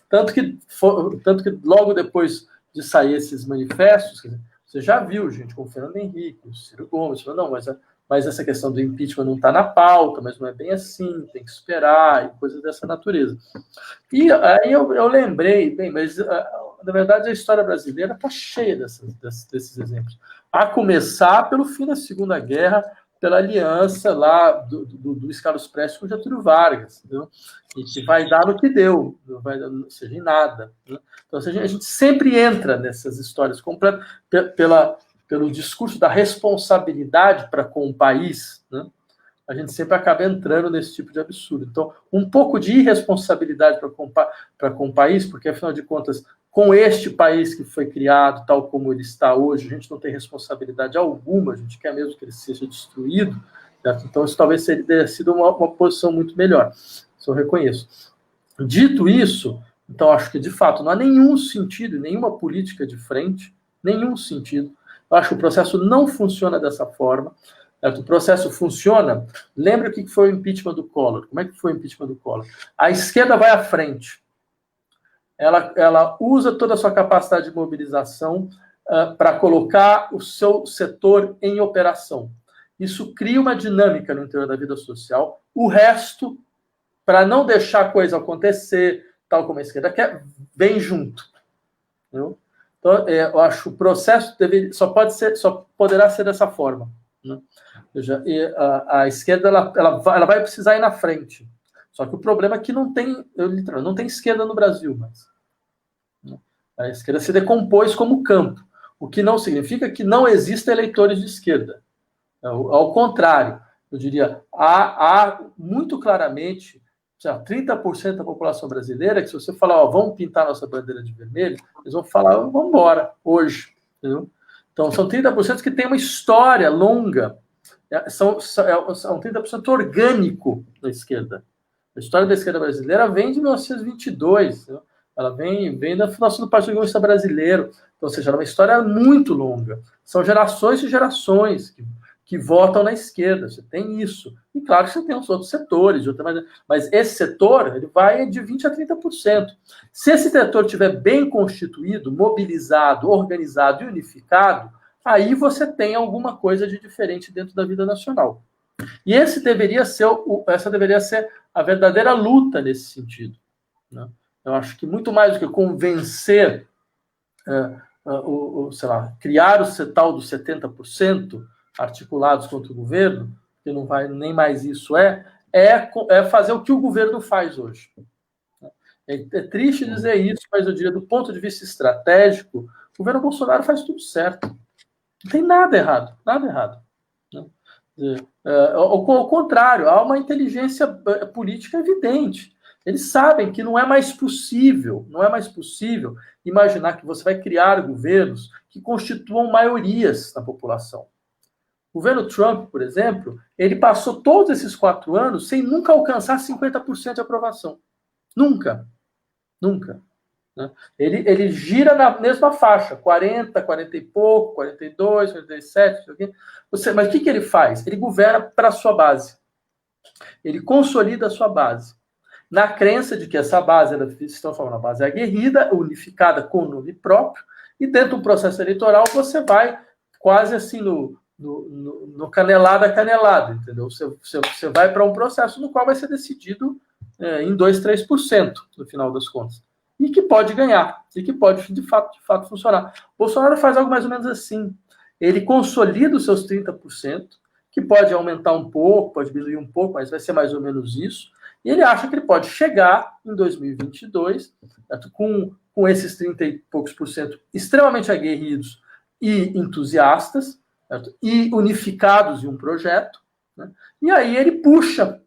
Tanto que logo depois de sair esses manifestos, você já viu gente como o Fernando Henrique, o Ciro Gomes, falando, não, mas essa questão do impeachment não está na pauta, mas não é bem assim, tem que esperar, e coisas dessa natureza. E aí eu lembrei, bem, mas na verdade a história brasileira está cheia desses exemplos. A começar pelo fim da Segunda Guerra, pela aliança lá do Luiz Carlos Prestes com Getúlio Vargas, entendeu? E que vai dar no que deu, não vai dar, ou seja, em nada, né? Então, a gente sempre entra nessas histórias completas pelo discurso da responsabilidade para com o país, né? A gente sempre acaba entrando nesse tipo de absurdo. Então, um pouco de irresponsabilidade para com o país, porque, afinal de contas, com este país que foi criado, tal como ele está hoje, a gente não tem responsabilidade alguma, a gente quer mesmo que ele seja destruído, certo? Então isso talvez teria sido uma posição muito melhor, isso eu reconheço. Dito isso, então acho que, de fato, não há nenhum sentido, nenhuma política de frente, nenhum sentido. Eu acho que o processo não funciona dessa forma, certo? O processo funciona... Lembra o que foi o impeachment do Collor? Como é que foi o impeachment do Collor? A esquerda vai à frente, ela usa toda a sua capacidade de mobilização para colocar o seu setor em operação. Isso cria uma dinâmica no interior da vida social. O resto, para não deixar a coisa acontecer, tal como a esquerda quer, vem junto. Entendeu? Então, eu acho que o processo só poderá ser dessa forma, né? Ou seja, a esquerda ela vai precisar ir na frente. Só que o problema é que não tem esquerda no Brasil, mas a esquerda se decompôs como campo, o que não significa que não existem eleitores de esquerda. Ao contrário, eu diria, há muito claramente 30% da população brasileira que, se você falar, vamos pintar nossa bandeira de vermelho, eles vão falar, vamos embora, hoje. Entendeu? Então, são 30% que têm uma história longa, são 30% orgânico da esquerda. A história da esquerda brasileira vem de 1922, entendeu? Ela vem da fundação do Partido Comunista Brasileiro. Então, ou seja, é uma história muito longa. São gerações e gerações que votam na esquerda. Você tem isso. E claro que você tem os outros setores, de outra maneira. Mas esse setor ele vai de 20% a 30%. Se esse setor estiver bem constituído, mobilizado, organizado e unificado, aí você tem alguma coisa de diferente dentro da vida nacional. E essa deveria ser a verdadeira luta nesse sentido, né? Eu acho que muito mais do que convencer, criar o tal dos 70% articulados contra o governo, que não vai nem mais isso é fazer o que o governo faz hoje. É triste dizer isso, mas eu diria, do ponto de vista estratégico, o governo Bolsonaro faz tudo certo. Não tem nada errado, né? Ao contrário, há uma inteligência política evidente. Eles sabem que não é mais possível imaginar que você vai criar governos que constituam maiorias na população. O governo Trump, por exemplo, ele passou todos esses 4 anos sem nunca alcançar 50% de aprovação. Nunca. né? Ele gira na mesma faixa, 40, 40 e pouco, 42, 47, mas o que ele faz? Ele governa para a sua base. Ele consolida a sua base. Na crença de que essa base, ela se transforma na base aguerrida, unificada com o nome próprio, e dentro do processo eleitoral você vai quase assim no canelada a canelada, entendeu? Você vai para um processo no qual vai ser decidido em 2%, 3% no final das contas. E que pode ganhar, e que pode de fato funcionar. O Bolsonaro faz algo mais ou menos assim. Ele consolida os seus 30%, que pode aumentar um pouco, pode diminuir um pouco, mas vai ser mais ou menos isso. E ele acha que ele pode chegar em 2022 com esses 30 e poucos por cento extremamente aguerridos e entusiastas, certo? E unificados em um projeto, né? E aí ele puxa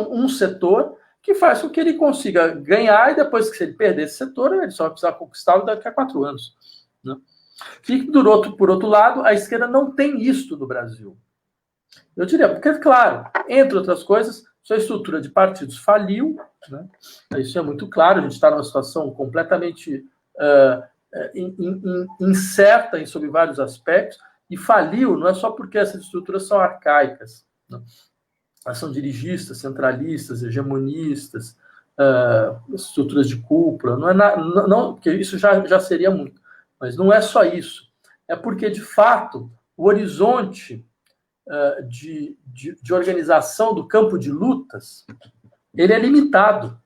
um setor que faz com que ele consiga ganhar, e depois que se ele perder esse setor, ele só vai precisar conquistá-lo daqui a 4 anos. Né? E por outro lado, a esquerda não tem isto no Brasil. Eu diria, porque, claro, entre outras coisas, sua estrutura de partidos faliu, né? Isso é muito claro, a gente está numa situação completamente incerta sobre vários aspectos, e faliu não é só porque essas estruturas são arcaicas, né? Elas são dirigistas, centralistas, hegemonistas, estruturas de cúpula, não, porque isso já seria muito, mas não é só isso, é porque, de fato, o horizonte de organização do campo de lutas, ele é limitado,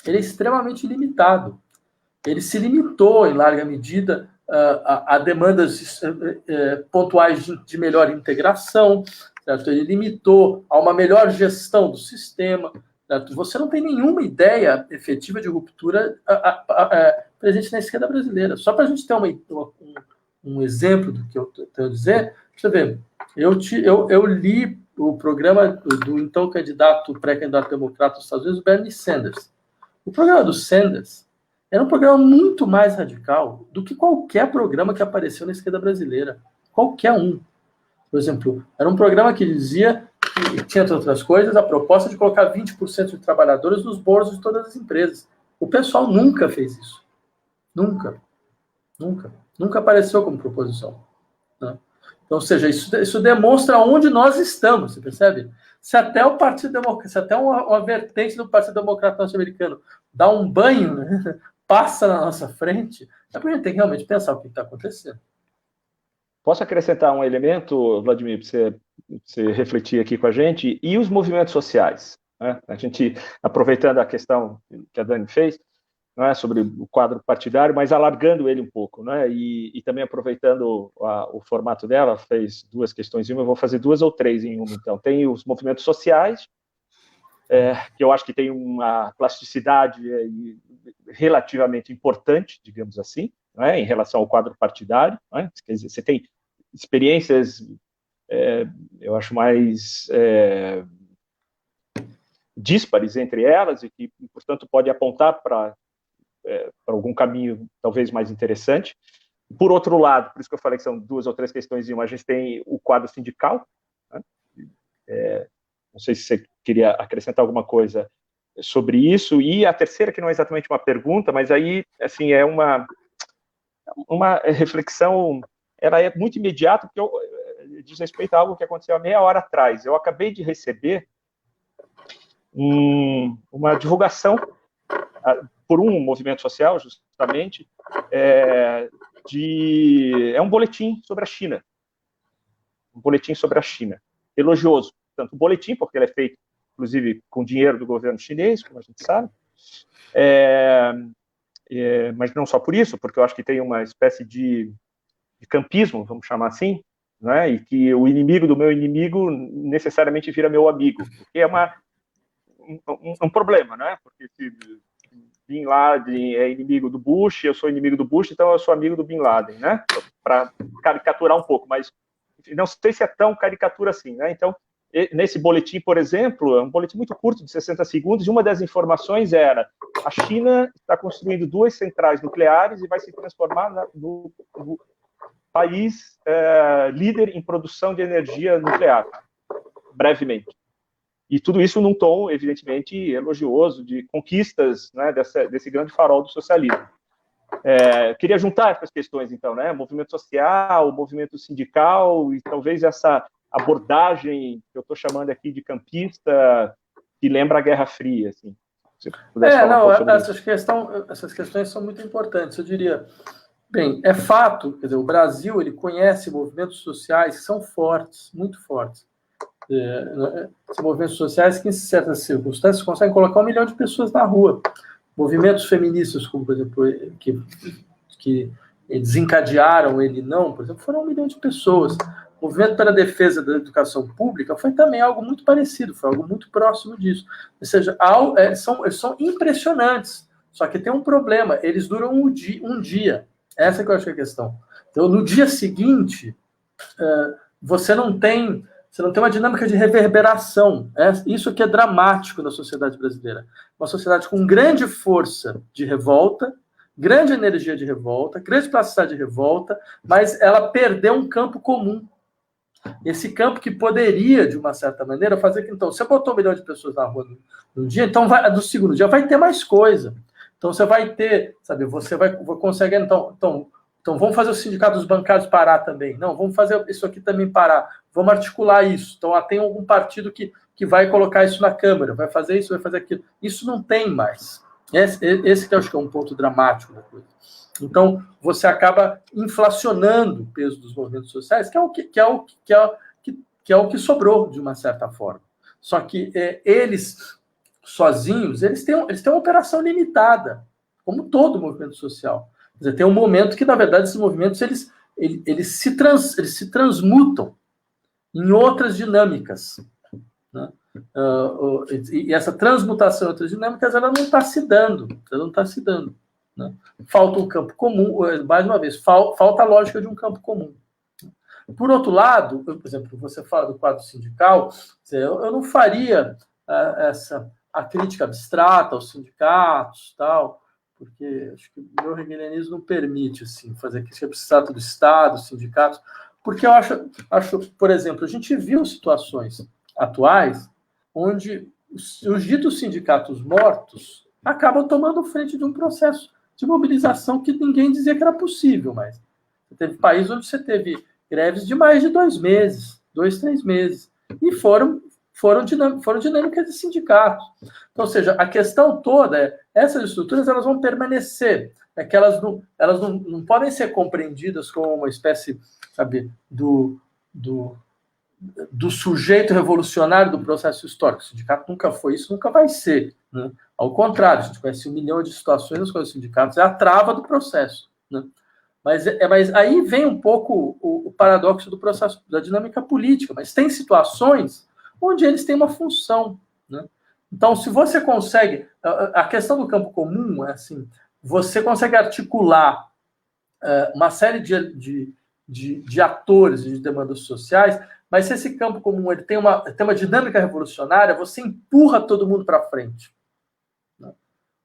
ele é extremamente limitado. Ele se limitou, em larga medida, a demandas pontuais de melhor integração, certo? Ele limitou a uma melhor gestão do sistema, certo? Você não tem nenhuma ideia efetiva de ruptura presente na esquerda brasileira. Só para a gente ter um exemplo do que eu tenho a dizer, deixa eu ver, eu li o programa do então pré-candidato democrata dos Estados Unidos, Bernie Sanders. O programa do Sanders era um programa muito mais radical do que qualquer programa que apareceu na esquerda brasileira. Qualquer um. Por exemplo, era um programa que dizia que tinha, entre outras coisas, a proposta de colocar 20% de trabalhadores nos bolsos de todas as empresas. O pessoal nunca fez isso. Nunca. Nunca. Nunca apareceu como proposição. Né? Então, ou seja, isso demonstra onde nós estamos, você percebe? Se até o Partido Democrata, se até uma vertente do Partido Democrata norte-americano dá um banho, né, passa na nossa frente, é porque a gente tem que realmente pensar o que está acontecendo. Posso acrescentar um elemento, Vladimir, para você refletir aqui com a gente? E os movimentos sociais? Né? A gente, aproveitando a questão que a Dani fez, né, sobre o quadro partidário, mas alargando ele um pouco, né, e também aproveitando o formato dela, fez 2 questões em uma, eu vou fazer 2 ou 3 em uma, então. Tem os movimentos sociais, que eu acho que tem uma plasticidade relativamente importante, digamos assim, né, em relação ao quadro partidário, né? Quer dizer, você tem experiências, eu acho mais díspares entre elas, e que, portanto, pode apontar para algum caminho talvez mais interessante. Por outro lado, por isso que eu falei que são 2 ou 3 questões em uma, a gente tem o quadro sindical, né? Não sei se você queria acrescentar alguma coisa sobre isso, e a terceira, que não é exatamente uma pergunta, mas aí, assim, é uma reflexão, ela é muito imediata, porque diz respeito a algo que aconteceu há meia hora atrás. Eu acabei de receber uma divulgação por um movimento social, justamente, é um boletim sobre a China. Um boletim sobre a China. Elogioso. Tanto o boletim, porque ele é feito, inclusive, com dinheiro do governo chinês, como a gente sabe, mas não só por isso, porque eu acho que tem uma espécie de campismo, vamos chamar assim, né? E que o inimigo do meu inimigo necessariamente vira meu amigo, o que é um problema, né? Porque se Bin Laden é inimigo do Bush, eu sou inimigo do Bush, então eu sou amigo do Bin Laden, né? Para caricaturar um pouco, mas não sei se é tão caricatura assim, né? Então, nesse boletim, por exemplo, é um boletim muito curto, de 60 segundos, e uma das informações era: a China está construindo 2 centrais nucleares e vai se transformar no país líder em produção de energia nuclear, brevemente. E tudo isso num tom, evidentemente, elogioso, de conquistas, né, desse grande farol do socialismo. Queria juntar essas questões, então, né? Movimento social, movimento sindical, e talvez essa abordagem que eu estou chamando aqui de campista, que lembra a Guerra Fria, assim. Se você pudesse falar um pouco sobre isso. Essas questões são muito importantes. Eu diria, bem, é fato, quer dizer, o Brasil ele conhece movimentos sociais que são fortes, muito fortes. Movimentos sociais que, em certas circunstâncias, conseguem colocar 1 milhão de pessoas na rua. Movimentos feministas, como, por exemplo, que desencadearam ele não, por exemplo, foram 1 milhão de pessoas. O movimento pela defesa da educação pública foi também algo muito parecido, foi algo muito próximo disso. Ou seja, eles são impressionantes, só que tem um problema, eles duram um dia. Essa que eu acho que é a questão. Então, no dia seguinte, você não tem uma dinâmica de reverberação. Isso que é dramático na sociedade brasileira. Uma sociedade com grande força de revolta, grande energia de revolta, grande plasticidade de revolta, mas ela perdeu um campo comum. Esse campo que poderia, de uma certa maneira, fazer que, então, você botou 1 milhão de pessoas na rua no dia, então, do segundo dia, vai ter mais coisa. Então, você vai ter, sabe, você vai conseguir, então, vamos fazer os sindicatos bancários parar também. Não, vamos fazer isso aqui também parar. Vamos articular isso. Então, tem algum partido que vai colocar isso na Câmara, vai fazer isso, vai fazer aquilo. Isso não tem mais. Esse que eu acho que é um ponto dramático da coisa. Então, você acaba inflacionando o peso dos movimentos sociais, que é o que sobrou, de uma certa forma. Só que eles, sozinhos, eles têm uma operação limitada, como todo movimento social. Quer dizer, tem um momento que, na verdade, esses movimentos eles se transmutam em outras dinâmicas. Né? E essa transmutação em outras dinâmicas, ela não está se dando. Né? Falta um campo comum, mais uma vez, falta a lógica de um campo comum. Por outro lado, por exemplo, você fala do quadro sindical, eu não faria a crítica abstrata aos sindicatos, tal, porque acho que o meu hegelianismo não permite assim, fazer crítica abstrata do Estado, dos sindicatos, porque eu acho, por exemplo, a gente viu situações atuais onde os ditos sindicatos mortos acabam tomando frente de um processo de mobilização que ninguém dizia que era possível, mas teve países onde você teve greves de mais de 2 meses, 2, 3 meses, e foram dinâmicas de sindicatos. Então, ou seja, a questão toda é, essas estruturas elas vão permanecer, que elas não podem ser compreendidas como uma espécie, sabe, do sujeito revolucionário do processo histórico. O sindicato nunca foi isso, nunca vai ser. Né? Ao contrário, a gente conhece 1 milhão de situações nas quais os sindicatos é a trava do processo. Né? Mas aí vem um pouco o paradoxo do processo, da dinâmica política. Mas tem situações onde eles têm uma função. Né? Então, se você consegue... A questão do campo comum é assim, você consegue articular uma série de atores e de demandas sociais, mas se esse campo comum ele tem uma dinâmica revolucionária, você empurra todo mundo para frente.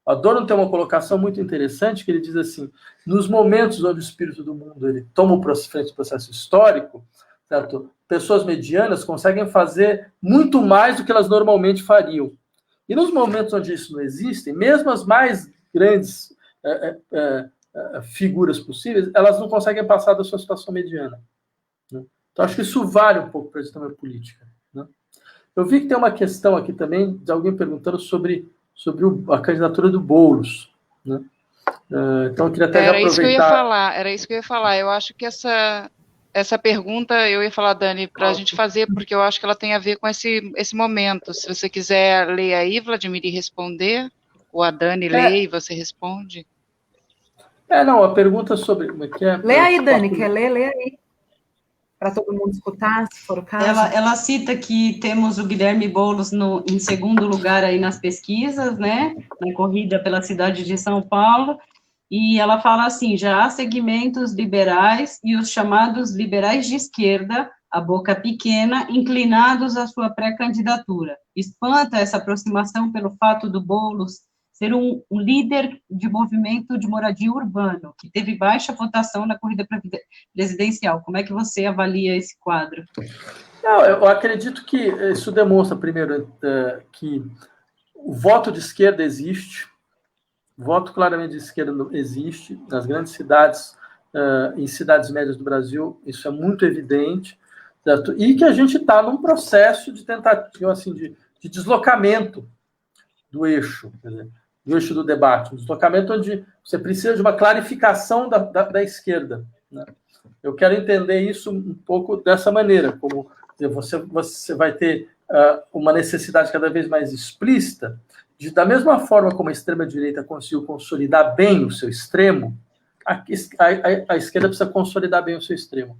O Adorno tem uma colocação muito interessante, que ele diz assim, nos momentos onde o espírito do mundo ele toma frente do processo histórico, certo? Pessoas medianas conseguem fazer muito mais do que elas normalmente fariam. E nos momentos onde isso não existe, mesmo as mais grandes figuras possíveis, elas não conseguem passar da sua situação mediana. Né? Então, acho que isso vale um pouco para a gestão política. Né? Eu vi que tem uma questão aqui também, de alguém perguntando sobre a candidatura do Boulos. Né? Então, eu queria até aproveitar... Era isso que eu ia falar. Eu acho que essa pergunta, eu ia falar, Dani, para a gente fazer, porque eu acho que ela tem a ver com esse momento. Se você quiser ler aí, Vladimir, e responder, ou a Dani lê e você responde. Não, a pergunta sobre... Como é que é? Lê aí, Dani, quer ler? Lê aí. Para todo mundo escutar, se for o caso. Ela cita que temos o Guilherme Boulos em segundo lugar aí nas pesquisas, né, na corrida pela cidade de São Paulo, e ela fala assim, já há segmentos liberais e os chamados liberais de esquerda, a boca pequena, inclinados à sua pré-candidatura. Espanta essa aproximação pelo fato do Boulos ser um líder de movimento de moradia urbano, que teve baixa votação na corrida presidencial. Como é que você avalia esse quadro? Não, eu acredito que isso demonstra, primeiro, que o voto de esquerda existe, o voto claramente de esquerda existe, nas grandes cidades, em cidades médias do Brasil, isso é muito evidente, certo? E que a gente está num processo de tentativa, assim, de deslocamento do eixo, quer dizer, do eixo do debate, um deslocamento onde você precisa de uma clarificação da esquerda, né? Eu quero entender isso um pouco dessa maneira, como você vai ter uma necessidade cada vez mais explícita de, da mesma forma como a extrema-direita conseguiu consolidar bem o seu extremo, a esquerda precisa consolidar bem o seu extremo.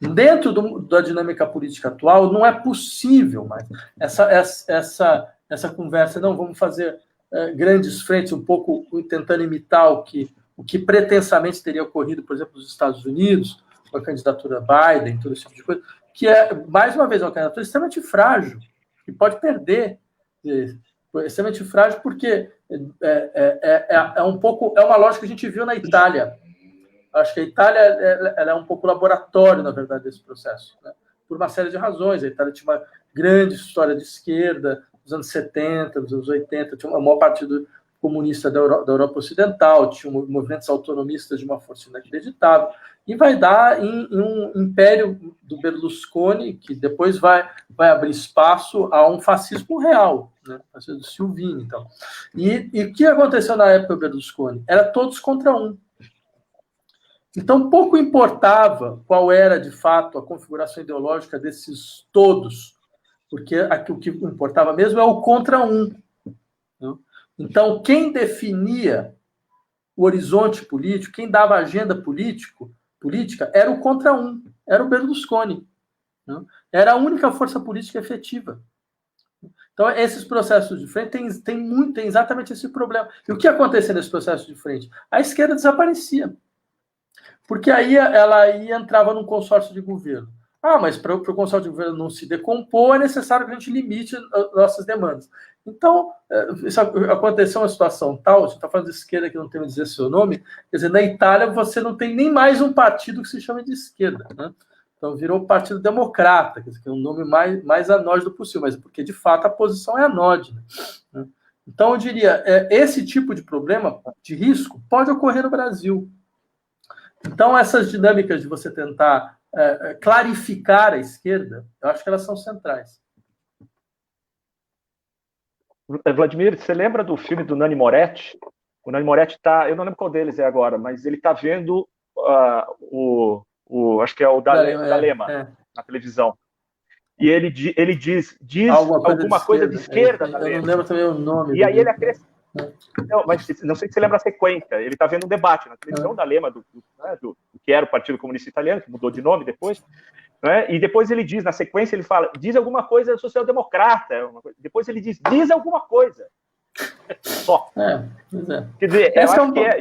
Dentro da dinâmica política atual, não é possível mais essa conversa, não, vamos fazer grandes frentes, um pouco tentando imitar o que pretensamente teria ocorrido, por exemplo, nos Estados Unidos, com a candidatura Biden, todo esse tipo de coisa, que é, mais uma vez, uma candidatura extremamente frágil, que pode perder. Extremamente frágil porque é uma lógica que a gente viu na Itália. Acho que a Itália ela é um pouco laboratório, na verdade, desse processo, né? Por uma série de razões. A Itália tinha uma grande história de esquerda, nos anos 70, nos anos 80, tinha uma maior partido comunista da Europa Ocidental, tinha movimentos autonomistas de uma força inacreditável, e vai dar em um império do Berlusconi, que depois vai abrir espaço a um fascismo real, né? O fascismo do Silvini. Então. E o que aconteceu na época do Berlusconi? Era todos contra um. Então, pouco importava qual era, de fato, a configuração ideológica desses todos, porque o que importava mesmo é o contra um. Né? Então, quem definia o horizonte político, quem dava a agenda política, era o contra um, era o Berlusconi. Né? Era a única força política efetiva. Então, esses processos de frente tem exatamente esse problema. E o que acontecia nesse processo de frente? A esquerda desaparecia. Porque aí ela entrava num consórcio de governo. Mas para o consórcio de governo não se decompor, é necessário que a gente limite nossas demandas. Então, isso aconteceu uma situação tal, a gente está falando de esquerda que não tem que dizer seu nome, quer dizer, na Itália você não tem nem mais um partido que se chama de esquerda, né? Então virou o Partido Democrata, quer dizer, que é um nome mais anódino possível, mas porque de fato a posição é anódina, né? Então eu diria, esse tipo de problema, de risco, pode ocorrer no Brasil. Então essas dinâmicas de você tentar clarificar a esquerda, eu acho que elas são centrais. Vladimir, você lembra do filme do Nanni Moretti? O Nanni Moretti está, eu não lembro qual deles é agora, mas ele está vendo acho que é o da Lema, na televisão. E ele diz alguma coisa de esquerda. Eu não lembro também o nome. E aí ele acrescenta. Não, mas não sei se você lembra a sequência. Ele está vendo um debate na televisão da Lema, do que era o Partido Comunista Italiano, que mudou de nome depois. Né? E depois ele diz, na sequência, ele fala, diz alguma coisa social-democrata. Depois ele diz alguma coisa. Só. Quer dizer, eu acho que é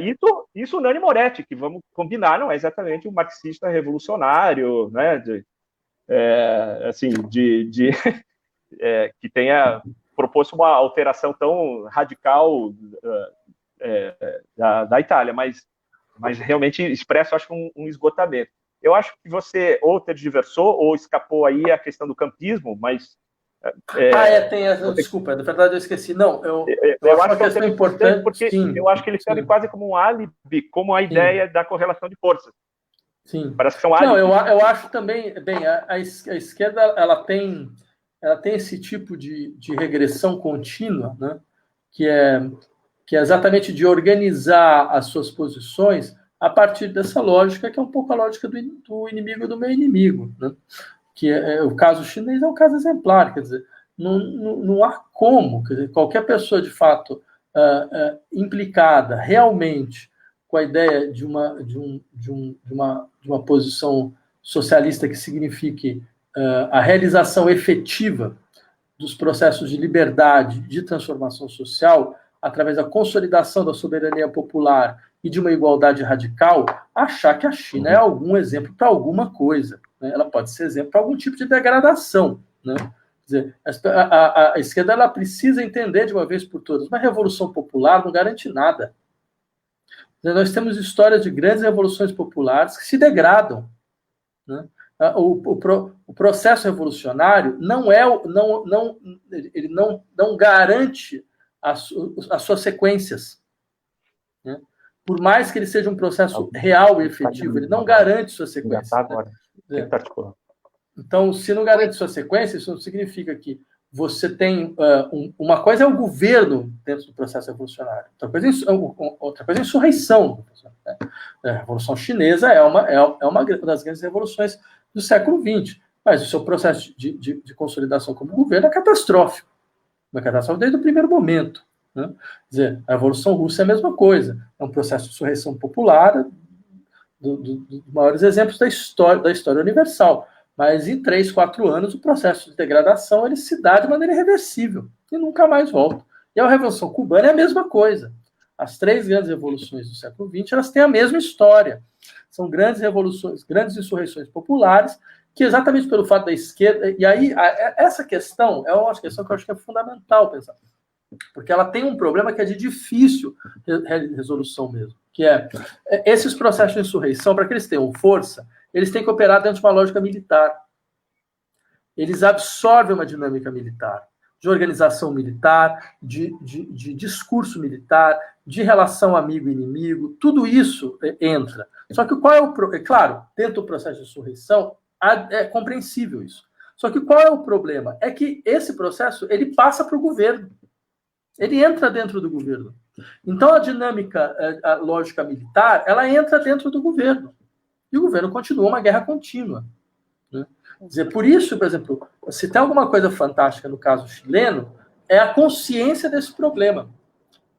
isso o Nanni Moretti, que vamos combinar, não é exatamente um marxista revolucionário, né? Que tenha proposto uma alteração tão radical da Itália, mas realmente expressa, acho, um esgotamento. Eu acho que você ou tergiversou ou escapou aí a questão do campismo, mas... Desculpa, na verdade eu esqueci. Não, eu acho que é importante, porque sim, eu acho que ele serve quase como um álibi, como a ideia da correlação de forças. Sim. Parece que são álibis. Não, eu acho também, a esquerda ela tem esse tipo de regressão contínua, né? Que é exatamente de organizar as suas posições a partir dessa lógica, que é um pouco a lógica do inimigo do meu inimigo, né? Que o caso chinês é um caso exemplar, quer dizer, não há como, quer dizer, qualquer pessoa de fato implicada realmente com a ideia de uma posição socialista que signifique a realização efetiva dos processos de liberdade, de transformação social, através da consolidação da soberania popular e de uma igualdade radical, achar que a China é algum exemplo para alguma coisa, né? Ela pode ser exemplo para algum tipo de degradação, né? Quer dizer, a esquerda ela precisa entender de uma vez por todas, uma revolução popular não garante nada. Quer dizer, nós temos histórias de grandes revoluções populares que se degradam, né? O processo revolucionário ele não garante as suas sequências, né? Por mais que ele seja um processo real e efetivo, ele não garante suas sequências. Né? Então, se não garante suas sequências, isso não significa que você tem... uma coisa é o governo dentro do processo revolucionário, outra coisa é a insurreição. Né? A Revolução Chinesa é uma das grandes revoluções do século XX, mas o seu processo de consolidação como governo é catastrófico. Uma catástrofe desde o primeiro momento. Né? Quer dizer, a Revolução Russa é a mesma coisa. É um processo de insurreição popular, dos maiores exemplos da história universal. Mas em 3, 4 anos, o processo de degradação ele se dá de maneira irreversível e nunca mais volta. E a Revolução Cubana é a mesma coisa. As 3 grandes revoluções do século XX, elas têm a mesma história. São grandes revoluções, grandes insurreições populares, que exatamente pelo fato da esquerda... E aí, essa questão é uma questão que eu acho que é fundamental pensar. Porque ela tem um problema que é de difícil resolução mesmo, que é esses processos de insurreição, para que eles tenham força, eles têm que operar dentro de uma lógica militar. Eles absorvem uma dinâmica militar, de organização militar, de discurso militar, de relação amigo-inimigo, tudo isso entra. Só que qual é o problema? Claro, dentro do processo de insurreição, é compreensível isso. Só que qual é o problema? É que esse processo, ele passa para o governo. Ele entra dentro do governo. Então, a dinâmica, a lógica militar, ela entra dentro do governo. E o governo continua uma guerra contínua. Né? Quer dizer, por isso, por exemplo, se tem alguma coisa fantástica no caso chileno, é a consciência desse problema.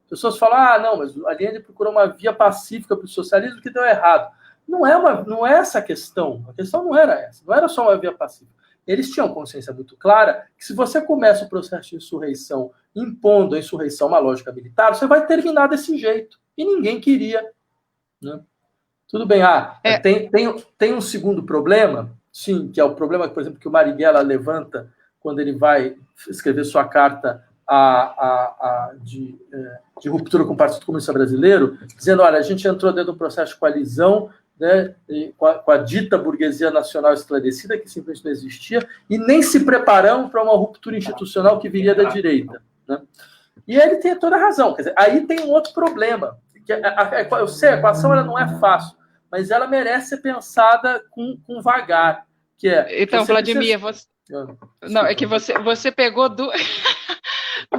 As pessoas falam, não, mas a Allende procurou uma via pacífica para o socialismo que deu errado. Não é essa a questão. A questão não era essa. Não era só uma via pacífica. Eles tinham consciência muito clara que se você começa o processo de insurreição impondo a insurreição uma lógica militar, você vai terminar desse jeito. E ninguém queria. Né? Tudo bem. Tem um segundo problema, sim, que é o problema, por exemplo, que o Marighella levanta quando ele vai escrever sua carta de ruptura com o Partido Comunista Brasileiro, dizendo, olha, a gente entrou dentro do processo de coalizão, né, com a dita burguesia nacional esclarecida, que simplesmente não existia, e nem se preparamos para uma ruptura institucional que viria da direita. Né? E ele tem toda a razão. Quer dizer, aí tem um outro problema. Que eu sei, a equação ela não é fácil, mas ela merece ser pensada com vagar. Que é, então, Vladimir, não, é que você pegou duas...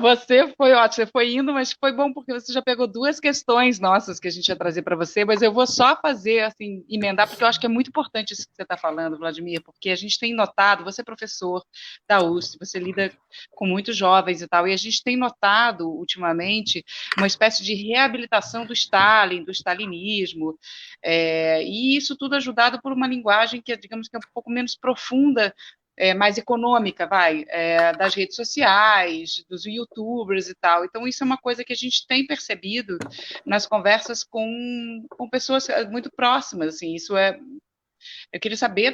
Você foi ótimo, você foi indo, mas foi bom porque você já pegou 2 questões nossas que a gente ia trazer para você, mas eu vou só fazer, assim, emendar, porque eu acho que é muito importante isso que você está falando, Vladimir, porque a gente tem notado, você é professor da USP, você lida com muitos jovens e tal, e a gente tem notado, ultimamente, uma espécie de reabilitação do Stalin, do stalinismo, e isso tudo ajudado por uma linguagem que, digamos que é um pouco menos profunda, mais econômica, das redes sociais, dos youtubers e tal. Então, isso é uma coisa que a gente tem percebido nas conversas com pessoas muito próximas, assim, isso eu queria saber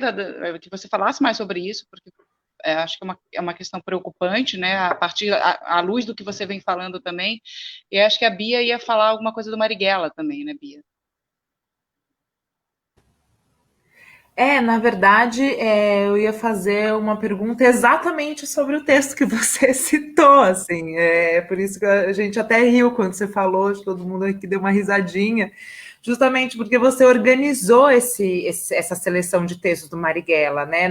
que você falasse mais sobre isso, porque acho que é uma questão preocupante, né, à luz do que você vem falando também, e acho que a Bia ia falar alguma coisa do Marighella também, né, Bia? Na verdade, eu ia fazer uma pergunta exatamente sobre o texto que você citou, assim, por isso que a gente até riu quando você falou, todo mundo aqui deu uma risadinha, justamente porque você organizou essa seleção de textos do Marighella, né,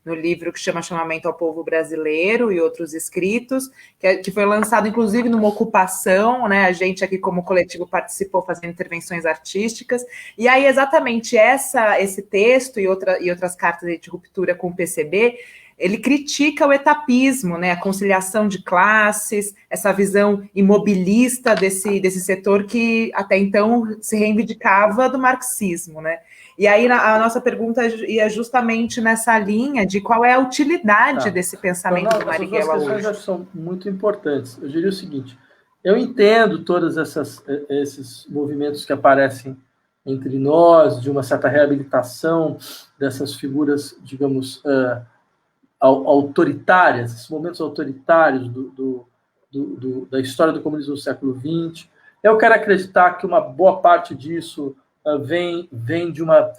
no livro que chama Chamamento ao Povo Brasileiro e Outros Escritos, que foi lançado, inclusive, numa ocupação, né? A gente aqui, como coletivo, participou fazendo intervenções artísticas. E aí, exatamente esse texto e outras cartas de ruptura com o PCB, ele critica o etapismo, né? A conciliação de classes, essa visão imobilista desse setor que até então se reivindicava do marxismo, né? E aí a nossa pergunta ia justamente nessa linha de qual é a utilidade desse pensamento do Marighella hoje. Essas questões são muito importantes. Eu diria o seguinte, eu entendo todos esses movimentos que aparecem entre nós, de uma certa reabilitação dessas figuras, digamos, autoritárias, esses momentos autoritários da história do comunismo do século XX. Eu quero acreditar que uma boa parte disso vem de uma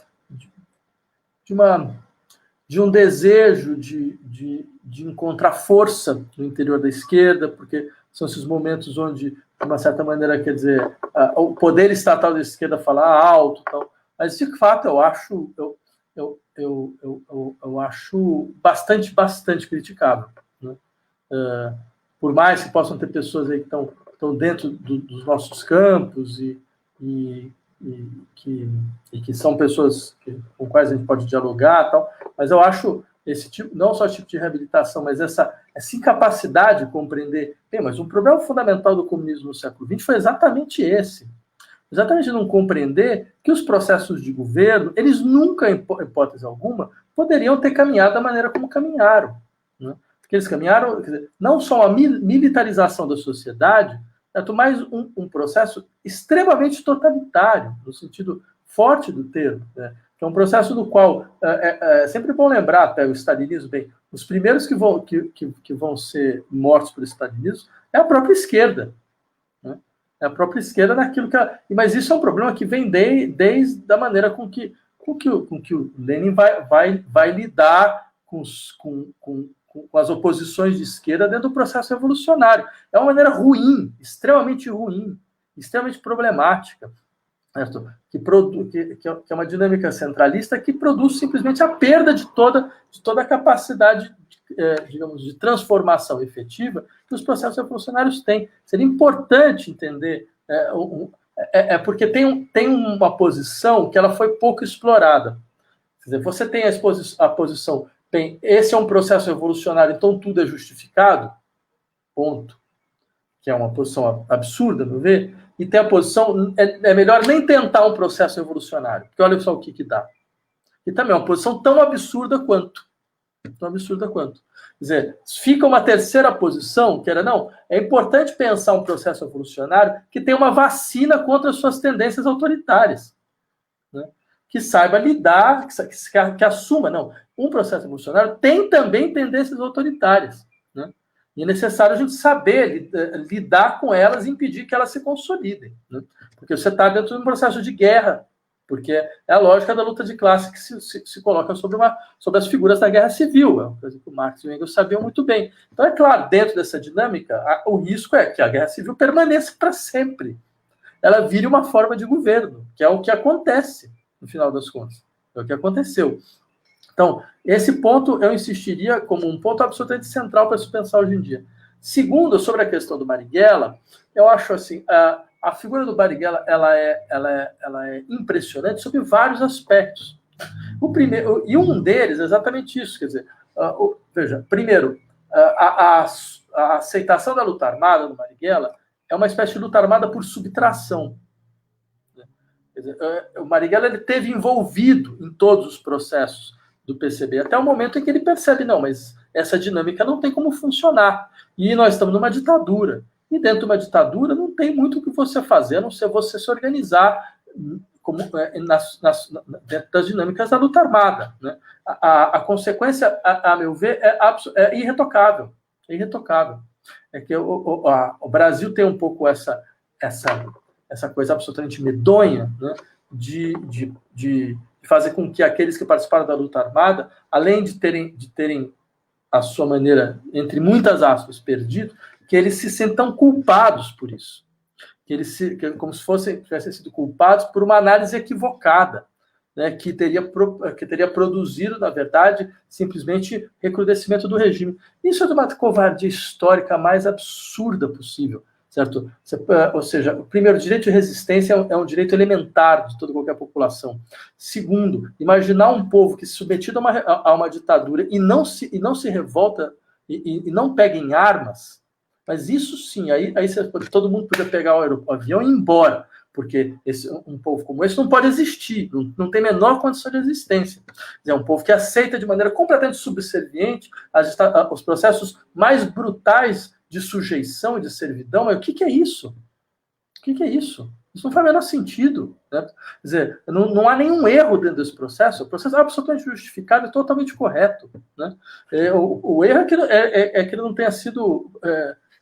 de um desejo de encontrar força no interior da esquerda, porque são esses momentos onde, de uma certa maneira, quer dizer, o poder estatal da esquerda fala alto, então, mas de fato eu acho bastante criticável, né? Por mais que possam ter pessoas aí que estão dentro dos nossos campos e que são pessoas com quais a gente pode dialogar, tal, mas eu acho esse tipo, não só esse tipo de reabilitação, mas essa incapacidade de compreender. Bem, mas um problema fundamental do comunismo no século XX foi exatamente esse. Exatamente não compreender que os processos de governo, eles nunca, em hipótese alguma, poderiam ter caminhado da maneira como caminharam, né? Porque eles caminharam, quer dizer, não só a militarização da sociedade, mas um processo extremamente totalitário, no sentido forte do termo, né? Que é um processo do qual é sempre bom lembrar até o stalinismo, bem, os primeiros que vão ser mortos por stalinismo é a própria esquerda, né? É a própria esquerda naquilo que mas isso é um problema que vem desde a maneira com que o Lenin vai lidar com as oposições de esquerda dentro do processo revolucionário. É uma maneira ruim, extremamente problemática, certo? Que é uma dinâmica centralista que produz simplesmente a perda de toda a capacidade, digamos, de transformação efetiva que os processos revolucionários têm. Seria importante entender, porque tem uma posição que ela foi pouco explorada. Quer dizer, você tem a posição, bem, esse é um processo revolucionário, então tudo é justificado, ponto. Que é uma posição absurda, não vê? E tem a posição, é melhor nem tentar um processo revolucionário, porque olha só o que dá. E também é uma posição tão absurda quanto. Quer dizer, fica uma terceira posição, que era, não, é importante pensar um processo revolucionário que tenha uma vacina contra as suas tendências autoritárias, né? Que saiba lidar, que assuma, não, um processo revolucionário tem também tendências autoritárias, né? E é necessário a gente saber lidar com elas e impedir que elas se consolidem, né? Porque você está dentro de um processo de guerra, porque é a lógica da luta de classe que se coloca sobre as figuras da guerra civil, é uma coisa que o Marx e o Engels sabiam muito bem. Então, é claro, dentro dessa dinâmica, o risco é que a guerra civil permaneça para sempre. Ela vire uma forma de governo, que é o que acontece, no final das contas. É o que aconteceu. Então, esse ponto eu insistiria como um ponto absolutamente central para se pensar hoje em dia. Segundo, sobre a questão do Marighella, eu acho assim, a figura do Marighella ela é impressionante sobre vários aspectos. O primeiro, e um deles é exatamente isso, quer dizer, veja, primeiro, a aceitação da luta armada do Marighella é uma espécie de luta armada por subtração. Quer dizer, o Marighella ele esteve envolvido em todos os processos do PCB, até o momento em que ele percebe, não, mas essa dinâmica não tem como funcionar. E nós estamos numa ditadura. E dentro de uma ditadura não tem muito o que você fazer, a não ser você se organizar dentro das dinâmicas da luta armada, né? A consequência, a meu ver, é irretocável. É irretocável. É que o Brasil tem um pouco essa coisa absolutamente medonha, né? de fazer com que aqueles que participaram da luta armada, além de terem a sua maneira, entre muitas aspas, perdido, que eles se sentam culpados por isso. Como se tivessem sido culpados por uma análise equivocada, né, que teria produzido, na verdade, simplesmente recrudescimento do regime. Isso é de uma covardia histórica mais absurda possível. Certo? Ou seja, primeiro, o direito de resistência é um direito elementar de toda qualquer população. Segundo, imaginar um povo que, submetido a uma ditadura e não se revolta e não pega em armas, mas isso sim, aí todo mundo podia pegar o avião e ir embora, porque um povo como esse não pode existir, não tem a menor condição de existência. É um povo que aceita de maneira completamente subserviente os processos mais brutais de sujeição e de servidão. Mas o que é isso? O que é isso? Isso não faz o menor sentido, né? Quer dizer, não há nenhum erro dentro desse processo. O processo é absolutamente justificado e totalmente correto, né? O erro é que ele não tenha sido,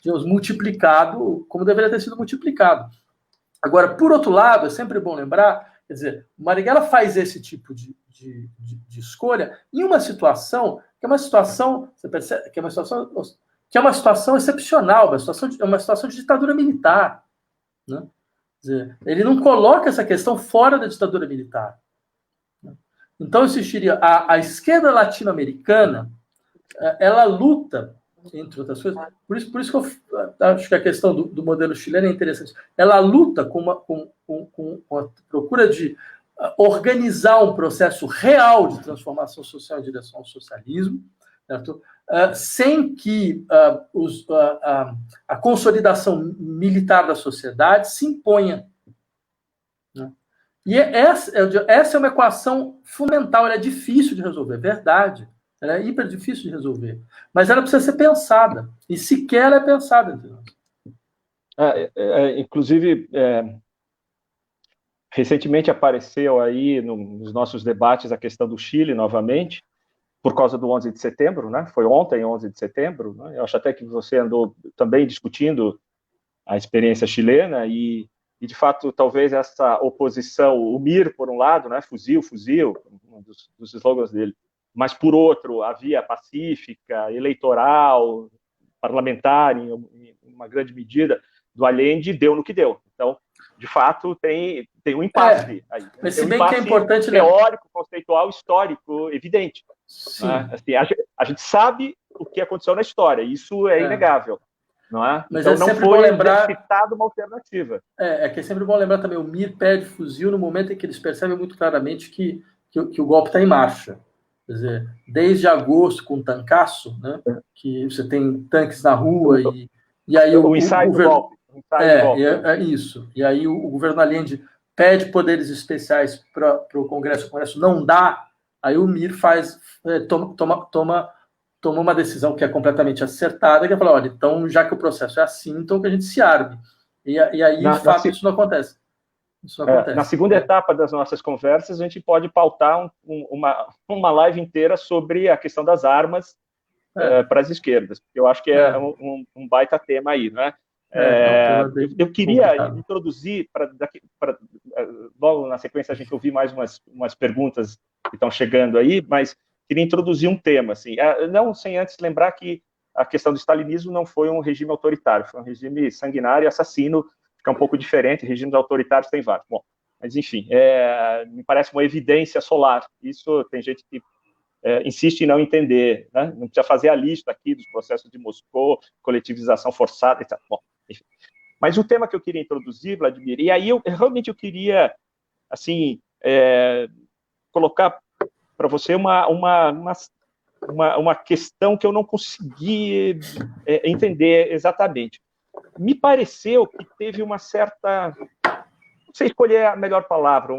digamos, multiplicado como deveria ter sido multiplicado. Agora, por outro lado, é sempre bom lembrar, quer dizer, o Marighella faz esse tipo de de escolha em uma situação que é uma situação, você percebe, que é uma situação excepcional, uma situação de ditadura militar, né? Quer dizer, ele não coloca essa questão fora da ditadura militar. Então, existiria a esquerda latino-americana, ela luta, entre outras coisas, por isso que eu acho que a questão do modelo chileno é interessante. Ela luta com a procura de organizar um processo real de transformação social em direção ao socialismo, certo? Sem que a consolidação militar da sociedade se imponha. Né? E essa é uma equação fundamental, ela é difícil de resolver, é verdade. Ela é hiper difícil de resolver. Mas ela precisa ser pensada. E sequer ela é pensada. Inclusive, recentemente apareceu aí nos nossos debates a questão do Chile novamente, por causa do 11 de setembro, né? Foi ontem, 11 de setembro. Né? Eu acho até que você andou também discutindo a experiência chilena e de fato, talvez essa oposição, o MIR, por um lado, né? Fuzil, um dos slogans dele, mas, por outro, a via pacífica, eleitoral, parlamentar, em uma grande medida, do Allende, deu no que deu. Então, de fato, tem um impasse aí. Mas tem se bem que é importante teórico, conceitual, histórico, evidente. Né? Assim, a gente sabe o que aconteceu na história, isso é inegável. Não é? Mas então, não foi citada uma alternativa. É que é sempre bom lembrar também, o MIR pede fuzil no momento em que eles percebem muito claramente que o golpe está em marcha. Quer dizer, desde agosto, com o tancaço, né, que você tem tanques na rua e aí o ensaio do golpe. É isso. E aí o governo Allende pede poderes especiais para o Congresso não dá, aí o MIR toma uma decisão que é completamente acertada, que é falar, olha, então, já que o processo é assim, então que a gente se arme. E aí, de fato, isso não acontece. Na segunda etapa das nossas conversas, a gente pode pautar uma live inteira sobre a questão das armas para as esquerdas, porque eu acho que é um baita tema aí, né? Eu queria introduzir, logo na sequência a gente ouvir mais umas perguntas que estão chegando aí, mas queria introduzir um tema, assim, não sem antes lembrar que a questão do stalinismo não foi um regime autoritário, foi um regime sanguinário e assassino, fica um pouco diferente, regimes autoritários tem vários. Bom, mas enfim, me parece uma evidência solar. Isso tem gente que insiste em não entender, né? Não precisa fazer a lista aqui dos processos de Moscou, coletivização forçada, etc. Bom, enfim. Mas o tema que eu queria introduzir, Vladimir, e aí eu realmente queria, assim, colocar para você uma questão que eu não consegui entender exatamente. Me pareceu que teve uma certa, não sei escolher a melhor palavra,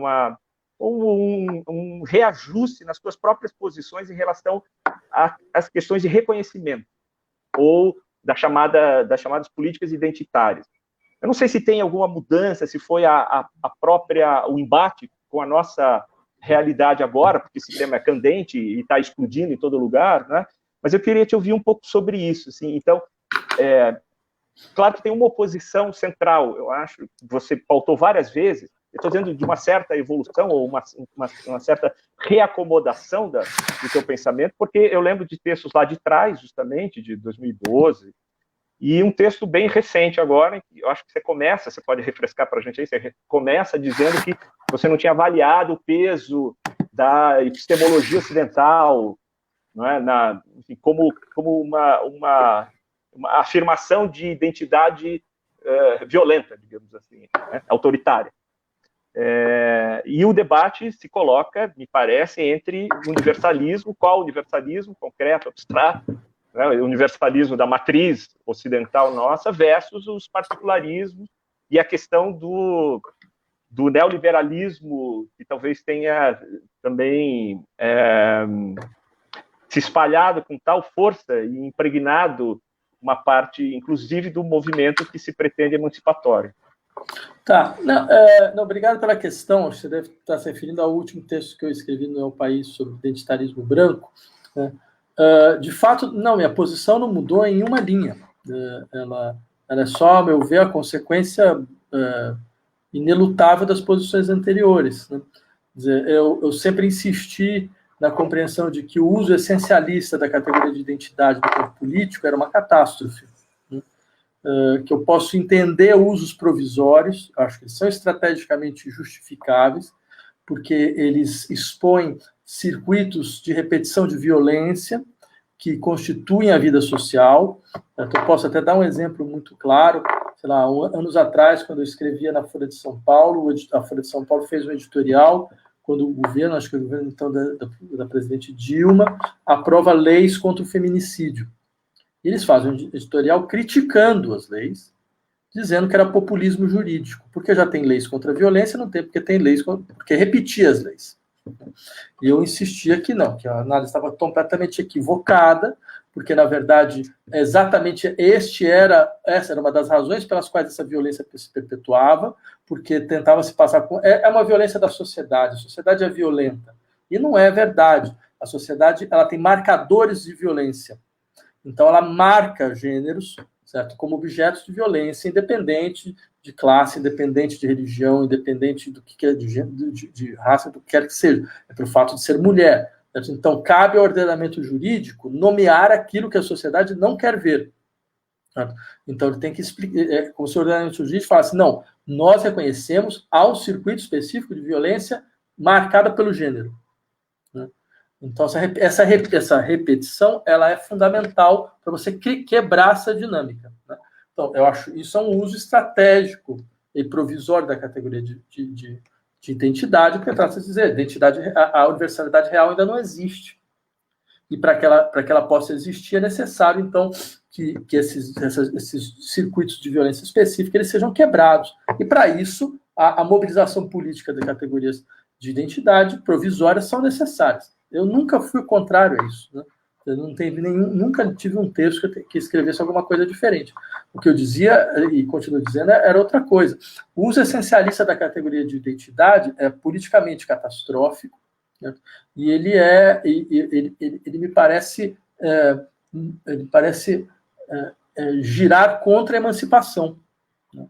um reajuste nas suas próprias posições em relação às questões de reconhecimento ou das chamadas políticas identitárias. Eu não sei se tem alguma mudança, se foi o embate com a nossa realidade agora, porque esse tema é candente e está explodindo em todo lugar, né? Mas eu queria te ouvir um pouco sobre isso. Assim. Então, claro que tem uma oposição central, eu acho, que você pautou várias vezes, eu estou dizendo de uma certa evolução ou uma certa reacomodação do teu pensamento, porque eu lembro de textos lá de trás, justamente, de 2012, e um texto bem recente agora, em que eu acho que você pode refrescar para a gente aí, você começa dizendo que você não tinha avaliado o peso da epistemologia ocidental, não é? Enfim, como uma afirmação de identidade violenta, digamos assim, né? Autoritária. E o debate se coloca, me parece, entre universalismo, qual universalismo concreto, abstrato, né, o universalismo da matriz ocidental nossa versus os particularismos e a questão do neoliberalismo, que talvez tenha também se espalhado com tal força e impregnado uma parte, inclusive, do movimento que se pretende emancipatório. Tá. Não, obrigado pela questão. Você deve estar se referindo ao último texto que eu escrevi no Meu País sobre identitarismo branco, né? De fato, não, minha posição não mudou em uma linha. Ela é só, a meu ver, a consequência inelutável das posições anteriores, né? Quer dizer, eu sempre insisti na compreensão de que o uso essencialista da categoria de identidade do corpo político era uma catástrofe. Que eu posso entender usos provisórios, acho que eles são estrategicamente justificáveis, porque eles expõem circuitos de repetição de violência que constituem a vida social. Então, eu posso até dar um exemplo muito claro. Sei lá, anos atrás, quando eu escrevia na Folha de São Paulo, a Folha de São Paulo fez um editorial quando o governo, acho que o governo então da presidente Dilma, aprova leis contra o feminicídio. E eles fazem um editorial criticando as leis, dizendo que era populismo jurídico, porque já tem leis contra a violência, não tem porque tem leis porque repetia as leis. E eu insistia que não, que a análise estava completamente equivocada, porque, na verdade, exatamente essa era uma das razões pelas quais essa violência se perpetuava, porque tentava se passar com... É uma violência da sociedade, a sociedade é violenta. E não é verdade. A sociedade ela tem marcadores de violência. Então, ela marca gêneros, certo, como objetos de violência, independente de classe, independente de religião, independente do que é de raça, do que quer que seja. É pelo fato de ser mulher. Certo? Então, cabe ao ordenamento jurídico nomear aquilo que a sociedade não quer ver. Certo? Então, ele tem que explicar, como se o ordenamento jurídico falasse, não, nós reconhecemos há um circuito específico de violência marcada pelo gênero. Né? Então, essa repetição ela é fundamental para você quebrar essa dinâmica. Né? Então, eu acho isso é um uso estratégico e provisório da categoria de identidade, porque trata de dizer, a universalidade real ainda não existe. E para que ela possa existir, é necessário, então, que esses circuitos de violência específica eles sejam quebrados. E, para isso, a mobilização política de categorias de identidade provisórias são necessárias. Eu nunca fui contrário a isso. Né? Eu nunca tive um texto que escrevesse alguma coisa diferente. O que eu dizia, e continuo dizendo, era outra coisa. O uso essencialista da categoria de identidade é politicamente catastrófico, né? E ele me parece, girar contra a emancipação. Né?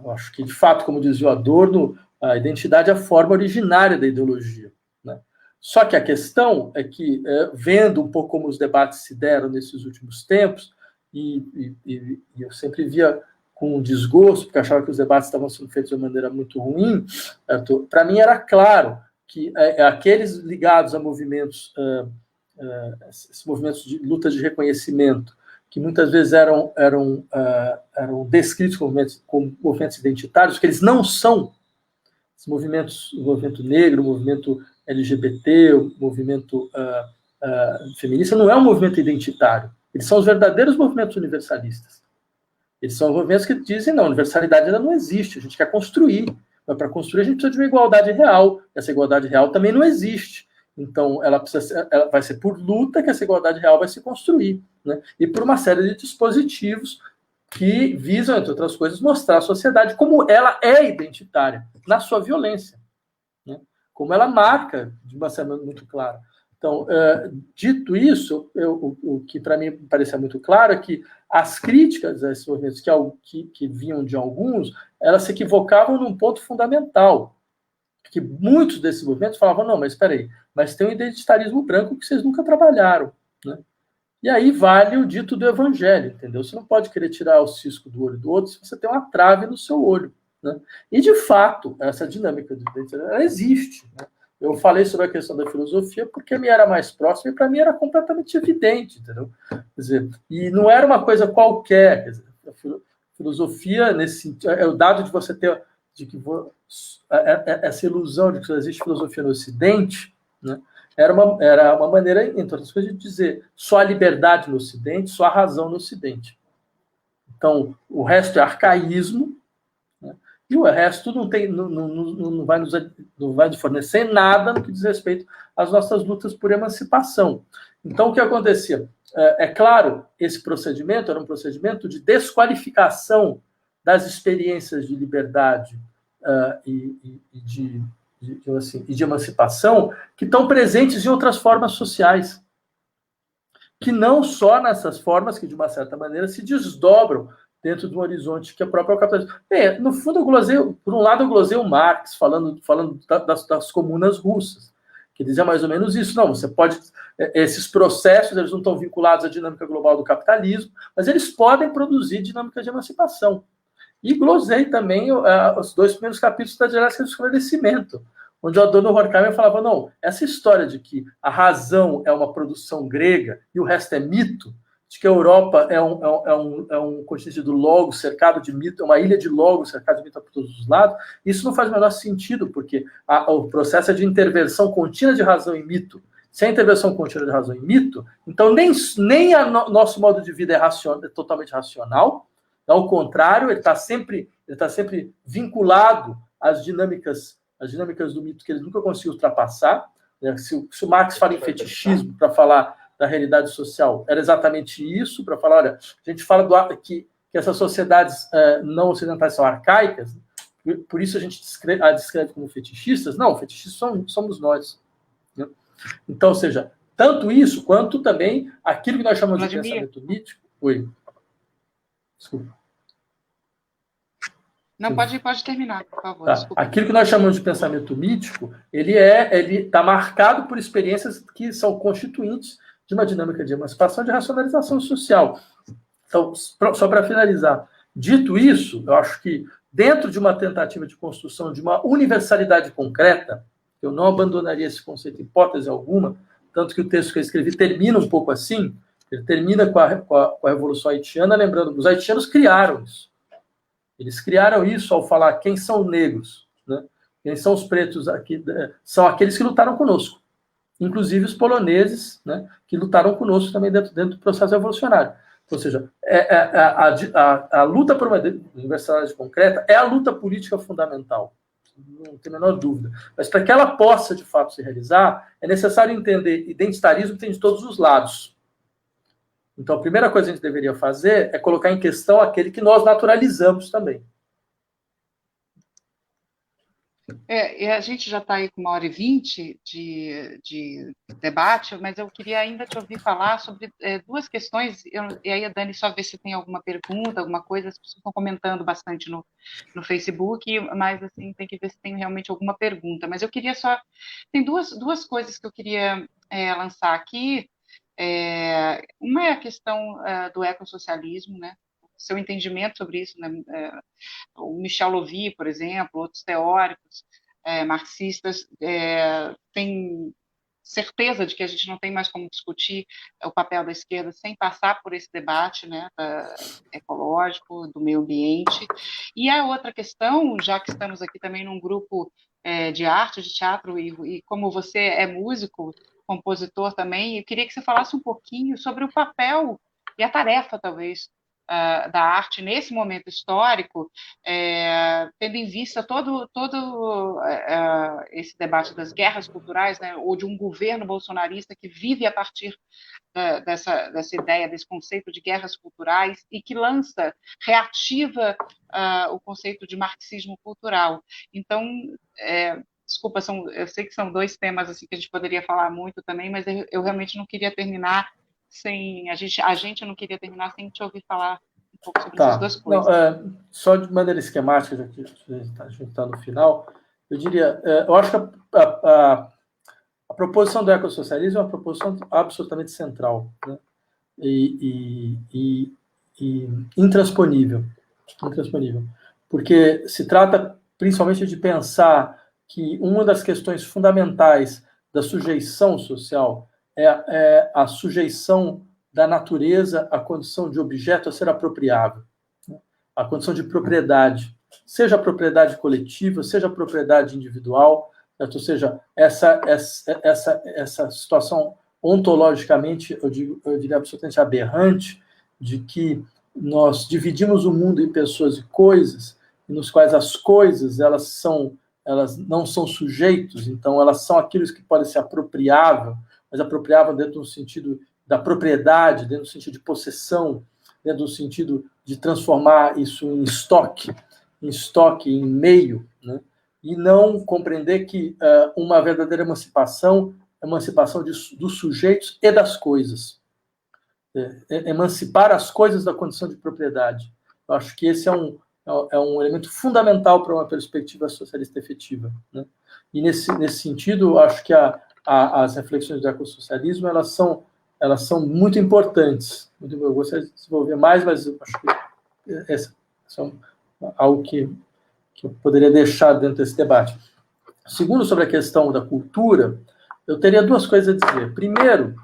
Eu acho que, de fato, como dizia o Adorno, a identidade é a forma originária da ideologia. Né? Só que a questão é que, vendo um pouco como os debates se deram nesses últimos tempos, e eu sempre via com desgosto, porque achava que os debates estavam sendo feitos de uma maneira muito ruim, para mim era claro que aqueles ligados a movimentos, esses movimentos de luta de reconhecimento, que muitas vezes eram descritos como movimentos identitários, que eles não são. Esses movimentos, o movimento negro, o movimento LGBT, o movimento feminista, não é um movimento identitário. Eles são os verdadeiros movimentos universalistas. Eles são movimentos que dizem, não, a universalidade ainda não existe, a gente quer construir. Mas para construir a gente precisa de uma igualdade real. Essa igualdade real também não existe. Então, ela vai ser por luta que essa igualdade real vai se construir. Né? E por uma série de dispositivos que visam, entre outras coisas, mostrar à sociedade como ela é identitária, na sua violência. Né? Como ela marca, de uma maneira muito clara. Então, dito isso, o que para mim parecia muito claro é que as críticas a esses movimentos que vinham de alguns, elas se equivocavam num ponto fundamental. Que muitos desses movimentos falavam, não, mas espera aí, mas tem um identitarismo branco que vocês nunca trabalharam. Né? E aí vale o dito do evangelho, entendeu? Você não pode querer tirar o cisco do olho do outro se você tem uma trave no seu olho. Né? E, de fato, essa dinâmica do identitarismo, ela existe. Né? Eu falei sobre a questão da filosofia porque me era mais próximo e para mim era completamente evidente, entendeu? Quer dizer, e não era uma coisa qualquer. Quer dizer, a filosofia, nesse sentido, é o dado de você ter essa ilusão de que só existe filosofia no Ocidente, né? Era uma maneira, entre outras coisas, de dizer só a liberdade no Ocidente, só a razão no Ocidente. Então, o resto é arcaísmo, né? E o resto não vai nos fornecer nada no que diz respeito às nossas lutas por emancipação. Então, o que acontecia? É claro, esse procedimento era um procedimento de desqualificação das experiências de liberdade e de emancipação que estão presentes em outras formas sociais. Que não só nessas formas que, de uma certa maneira, se desdobram dentro de um horizonte que é próprio ao capitalismo. No fundo, por um lado, eu glosei o Marx, falando das comunas russas, que dizia mais ou menos isso. Não, você pode... Esses processos, eles não estão vinculados à dinâmica global do capitalismo, mas eles podem produzir dinâmicas de emancipação. E glosei também os 2 primeiros capítulos da dialética do esclarecimento, onde o Adorno Horkheimer falava, não, essa história de que a razão é uma produção grega e o resto é mito, de que a Europa é um continente do logos cercado de mito, é uma ilha de logos cercada de mito por todos os lados, isso não faz o menor sentido, porque o processo é de intervenção contínua de razão em mito. Se a intervenção contínua de razão em mito, então nem nosso modo de vida é totalmente racional, ao contrário, ele está sempre vinculado às dinâmicas do mito que ele nunca conseguiu ultrapassar. Se o Marx fala em fetichismo para falar da realidade social, era exatamente isso, para falar, olha, a gente fala que essas sociedades não ocidentais são arcaicas, por isso a gente a descreve como fetichistas. Não, fetichistas somos nós. Né? Então, ou seja, tanto isso, quanto também aquilo que nós chamamos de pensamento mítico. Oi. Desculpa. Não, pode terminar, por favor. Tá. Aquilo que nós chamamos de pensamento mítico, ele está marcado por experiências que são constituintes de uma dinâmica de emancipação e de racionalização social. Então, só para finalizar, dito isso, eu acho que dentro de uma tentativa de construção de uma universalidade concreta, eu não abandonaria esse conceito em hipótese alguma, tanto que o texto que eu escrevi termina um pouco assim, ele termina com a Revolução Haitiana, lembrando que os haitianos criaram isso. Eles criaram isso ao falar quem são os negros, né? Quem são os pretos aqui, são aqueles que lutaram conosco, inclusive os poloneses, né, que lutaram conosco também dentro do processo revolucionário. Ou seja, a luta por uma universalidade concreta é a luta política fundamental, não tem a menor dúvida. Mas para que ela possa, de fato, se realizar, é necessário entender identitarismo que tem de todos os lados. Então, a primeira coisa que a gente deveria fazer é colocar em questão aquele que nós naturalizamos também. E a gente já está aí com 1h20 de debate, mas eu queria ainda te ouvir falar sobre 2 questões, e aí a Dani só vê se tem alguma pergunta, alguma coisa, as pessoas estão comentando bastante no Facebook, mas assim, tem que ver se tem realmente alguma pergunta. Mas eu queria só... Tem duas coisas que eu queria lançar aqui. Uma é a questão do ecossocialismo, né? Seu entendimento sobre isso, né? O Michel Lovy, por exemplo, outros teóricos marxistas têm certeza de que a gente não tem mais como discutir o papel da esquerda sem passar por esse debate, né, ecológico, do meio ambiente. E a outra questão, já que estamos aqui também num grupo de arte, de teatro, e como você é músico, compositor também, eu queria que você falasse um pouquinho sobre o papel e a tarefa, talvez, da arte nesse momento histórico, tendo em vista todo esse debate das guerras culturais, né, ou de um governo bolsonarista que vive a partir dessa ideia, desse conceito de guerras culturais e que reativa o conceito de marxismo cultural. Então, desculpa, eu sei que são 2 temas assim, que a gente poderia falar muito também, mas eu realmente não queria terminar sem... A gente não queria terminar sem te ouvir falar um pouco sobre essas 2 coisas. Não, só de maneira esquemática, já que a gente está no final, eu diria, eu acho que a proposição do ecossocialismo é uma proposição absolutamente central, né? e intransponível, porque se trata principalmente de pensar que uma das questões fundamentais da sujeição social é a sujeição da natureza à condição de objeto a ser apropriável, né? A condição de propriedade, seja a propriedade coletiva, seja a propriedade individual, certo? Ou seja, essa situação ontologicamente, eu diria absolutamente aberrante, de que nós dividimos o mundo em pessoas e coisas, nos quais as coisas elas não são sujeitos, então elas são aquilo que podem ser apropriável, mas apropriável dentro do sentido da propriedade, dentro do sentido de possessão, dentro do sentido de transformar isso em estoque, em meio, né? E não compreender que uma verdadeira emancipação é emancipação dos sujeitos e das coisas. Emancipar as coisas da condição de propriedade. Eu acho que esse é um elemento fundamental para uma perspectiva socialista efetiva, né? E nesse sentido, eu acho que as reflexões do ecossocialismo, elas são muito importantes. Eu gostaria de desenvolver mais, mas eu acho que essa é algo que eu poderia deixar dentro desse debate. Segundo, sobre a questão da cultura, eu teria duas coisas a dizer. Primeiro,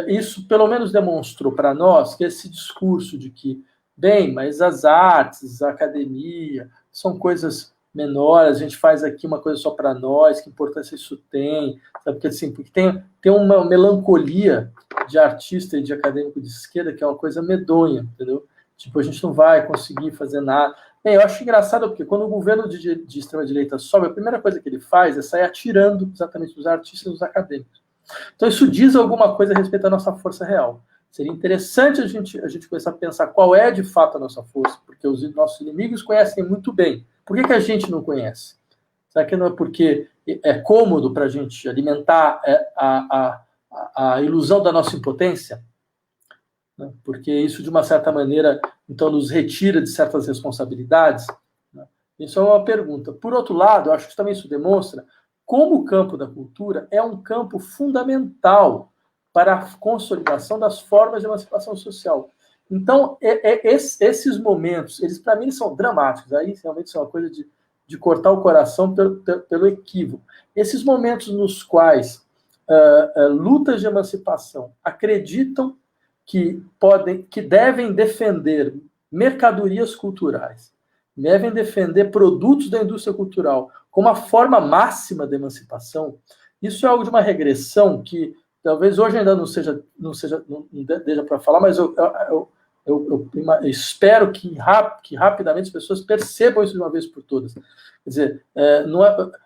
isso pelo menos demonstrou para nós que esse discurso de que, bem, mas as artes, a academia, são coisas menores, a gente faz aqui uma coisa só para nós, que importância isso tem, sabe? Porque, assim, porque tem uma melancolia de artista e de acadêmico de esquerda que é uma coisa medonha, entendeu? Tipo, a gente não vai conseguir fazer nada. Bem, eu acho engraçado porque quando o governo de extrema-direita sobe, a primeira coisa que ele faz é sair atirando exatamente os artistas e os acadêmicos. Então, isso diz alguma coisa a respeito da nossa força real. Seria interessante a gente começar a pensar qual é, de fato, a nossa força, porque os nossos inimigos conhecem muito bem. Por que a gente não conhece? Será que não é porque é cômodo para a gente alimentar a ilusão da nossa impotência? Porque isso, de uma certa maneira, então, nos retira de certas responsabilidades? Isso é uma pergunta. Por outro lado, eu acho que também isso demonstra como o campo da cultura é um campo fundamental para a consolidação das formas de emancipação social. Então, esses momentos, eles, para mim, eles são dramáticos. Aí, realmente, são uma coisa de cortar o coração pelo equívoco. Esses momentos nos quais lutas de emancipação acreditam que devem defender mercadorias culturais, devem defender produtos da indústria cultural como a forma máxima da emancipação, isso é algo de uma regressão que talvez hoje ainda não deixa para falar, mas eu espero que rapidamente as pessoas percebam isso de uma vez por todas. Quer dizer,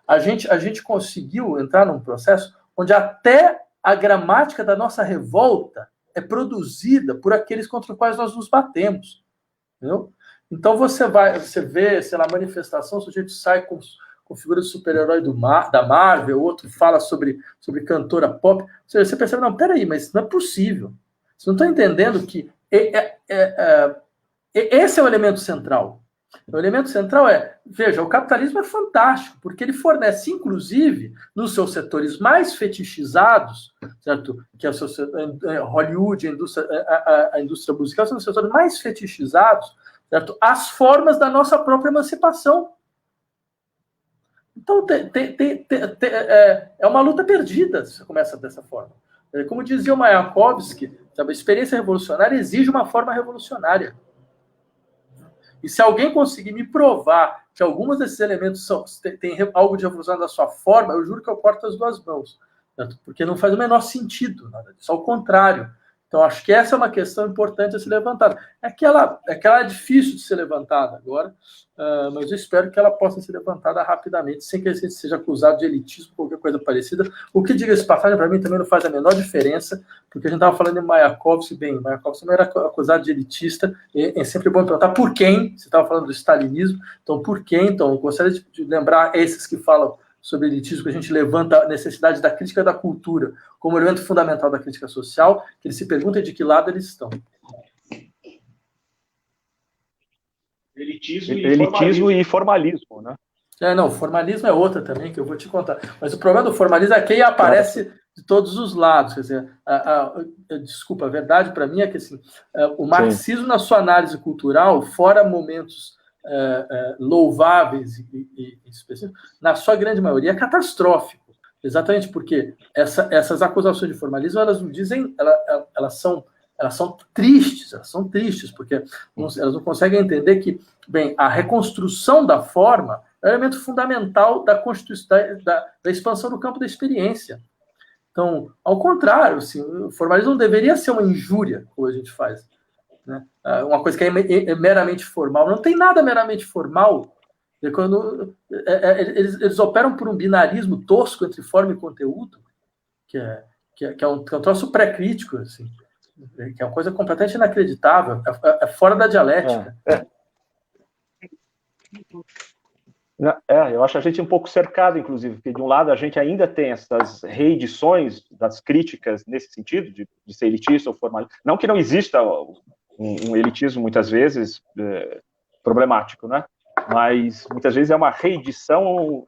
a gente conseguiu entrar num processo onde até a gramática da nossa revolta é produzida por aqueles contra os quais nós nos batemos. Entendeu? Então você vê, sei lá, manifestação, o sujeito sai com figura de super-herói da Marvel, outro fala sobre cantora pop. Você percebe, não, peraí, mas não é possível. Você não está entendendo que esse é o elemento central. O elemento central veja, o capitalismo é fantástico, porque ele fornece, inclusive, nos seus setores mais fetichizados, certo? Que é o seu Hollywood, a indústria musical, são os setores mais fetichizados, certo? As formas da nossa própria emancipação. Então, é uma luta perdida, se você começa dessa forma. Como dizia o Mayakovsky, sabe, a experiência revolucionária exige uma forma revolucionária. E se alguém conseguir me provar que alguns desses elementos têm algo de revolucionário da sua forma, eu juro que eu corto as duas mãos. Certo? Porque não faz o menor sentido nada disso, ao contrário. Então, acho que essa é uma questão importante a ser levantada. É que ela é difícil de ser levantada agora, mas eu espero que ela possa ser levantada rapidamente, sem que a gente seja acusado de elitismo ou qualquer coisa parecida. O que, diga-se passagem, para mim também não faz a menor diferença, porque a gente estava falando de Mayakovsky, Mayakovsky não era acusado de elitista, é sempre bom perguntar por quem, você estava falando do stalinismo, então por quem? Então, eu gostaria de lembrar esses que falam sobre elitismo, que a gente levanta a necessidade da crítica da cultura como elemento fundamental da crítica social, que ele se pergunta de que lado eles estão. Elitismo e formalismo, né? Não, formalismo é outra também, que eu vou te contar. Mas o problema do formalismo é que ele aparece de todos os lados. Quer dizer, desculpa, a verdade para mim é que assim, o marxismo, sim, na sua análise cultural, fora momentos louváveis e específicos, na sua grande maioria é catastrófico. Exatamente porque essas acusações de formalismo, elas não dizem, elas são tristes, porque elas não conseguem entender que, bem, a reconstrução da forma é um elemento fundamental da constituição, da expansão do campo da experiência. Então, ao contrário, assim, o formalismo não deveria ser uma injúria, como a gente faz, né? Uma coisa que é meramente formal. Não tem nada meramente formal. Quando eles operam por um binarismo tosco entre forma e conteúdo, que é um troço pré-crítico, assim, que é uma coisa completamente inacreditável, é fora da dialética. Eu acho a gente um pouco cercado, inclusive, porque de um lado a gente ainda tem essas reedições das críticas nesse sentido, de ser elitista ou formalista. Não que não exista um elitismo, muitas vezes, problemático, né? Mas muitas vezes é uma reedição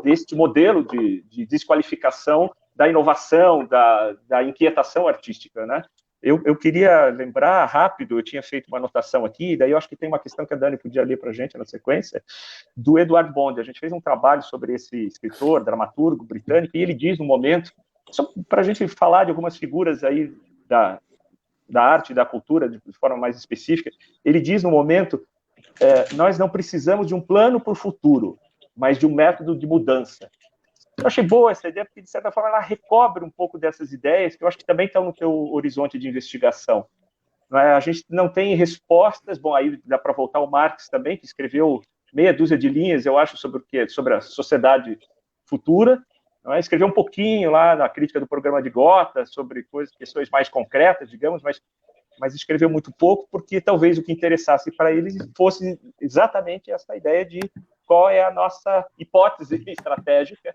deste modelo de desqualificação da inovação, da inquietação artística, né? Eu queria lembrar rápido, eu tinha feito uma anotação aqui, daí eu acho que tem uma questão que a Dani podia ler para a gente na sequência, do Edward Bond. A gente fez um trabalho sobre esse escritor, dramaturgo britânico, e ele diz no momento, só para a gente falar de algumas figuras aí da arte e da cultura de forma mais específica, ele diz no momento, nós não precisamos de um plano para o futuro, mas de um método de mudança. Eu achei boa essa ideia, porque, de certa forma, ela recobre um pouco dessas ideias, que eu acho que também estão no teu horizonte de investigação. Não é? A gente não tem respostas, bom, aí dá para voltar ao Marx também, que escreveu meia dúzia de linhas, eu acho, sobre o quê? Sobre a sociedade futura, não é? Escreveu um pouquinho lá na crítica do programa de Gotha, sobre questões mais concretas, digamos, mas escreveu muito pouco, porque talvez o que interessasse para ele fosse exatamente essa ideia de qual é a nossa hipótese estratégica,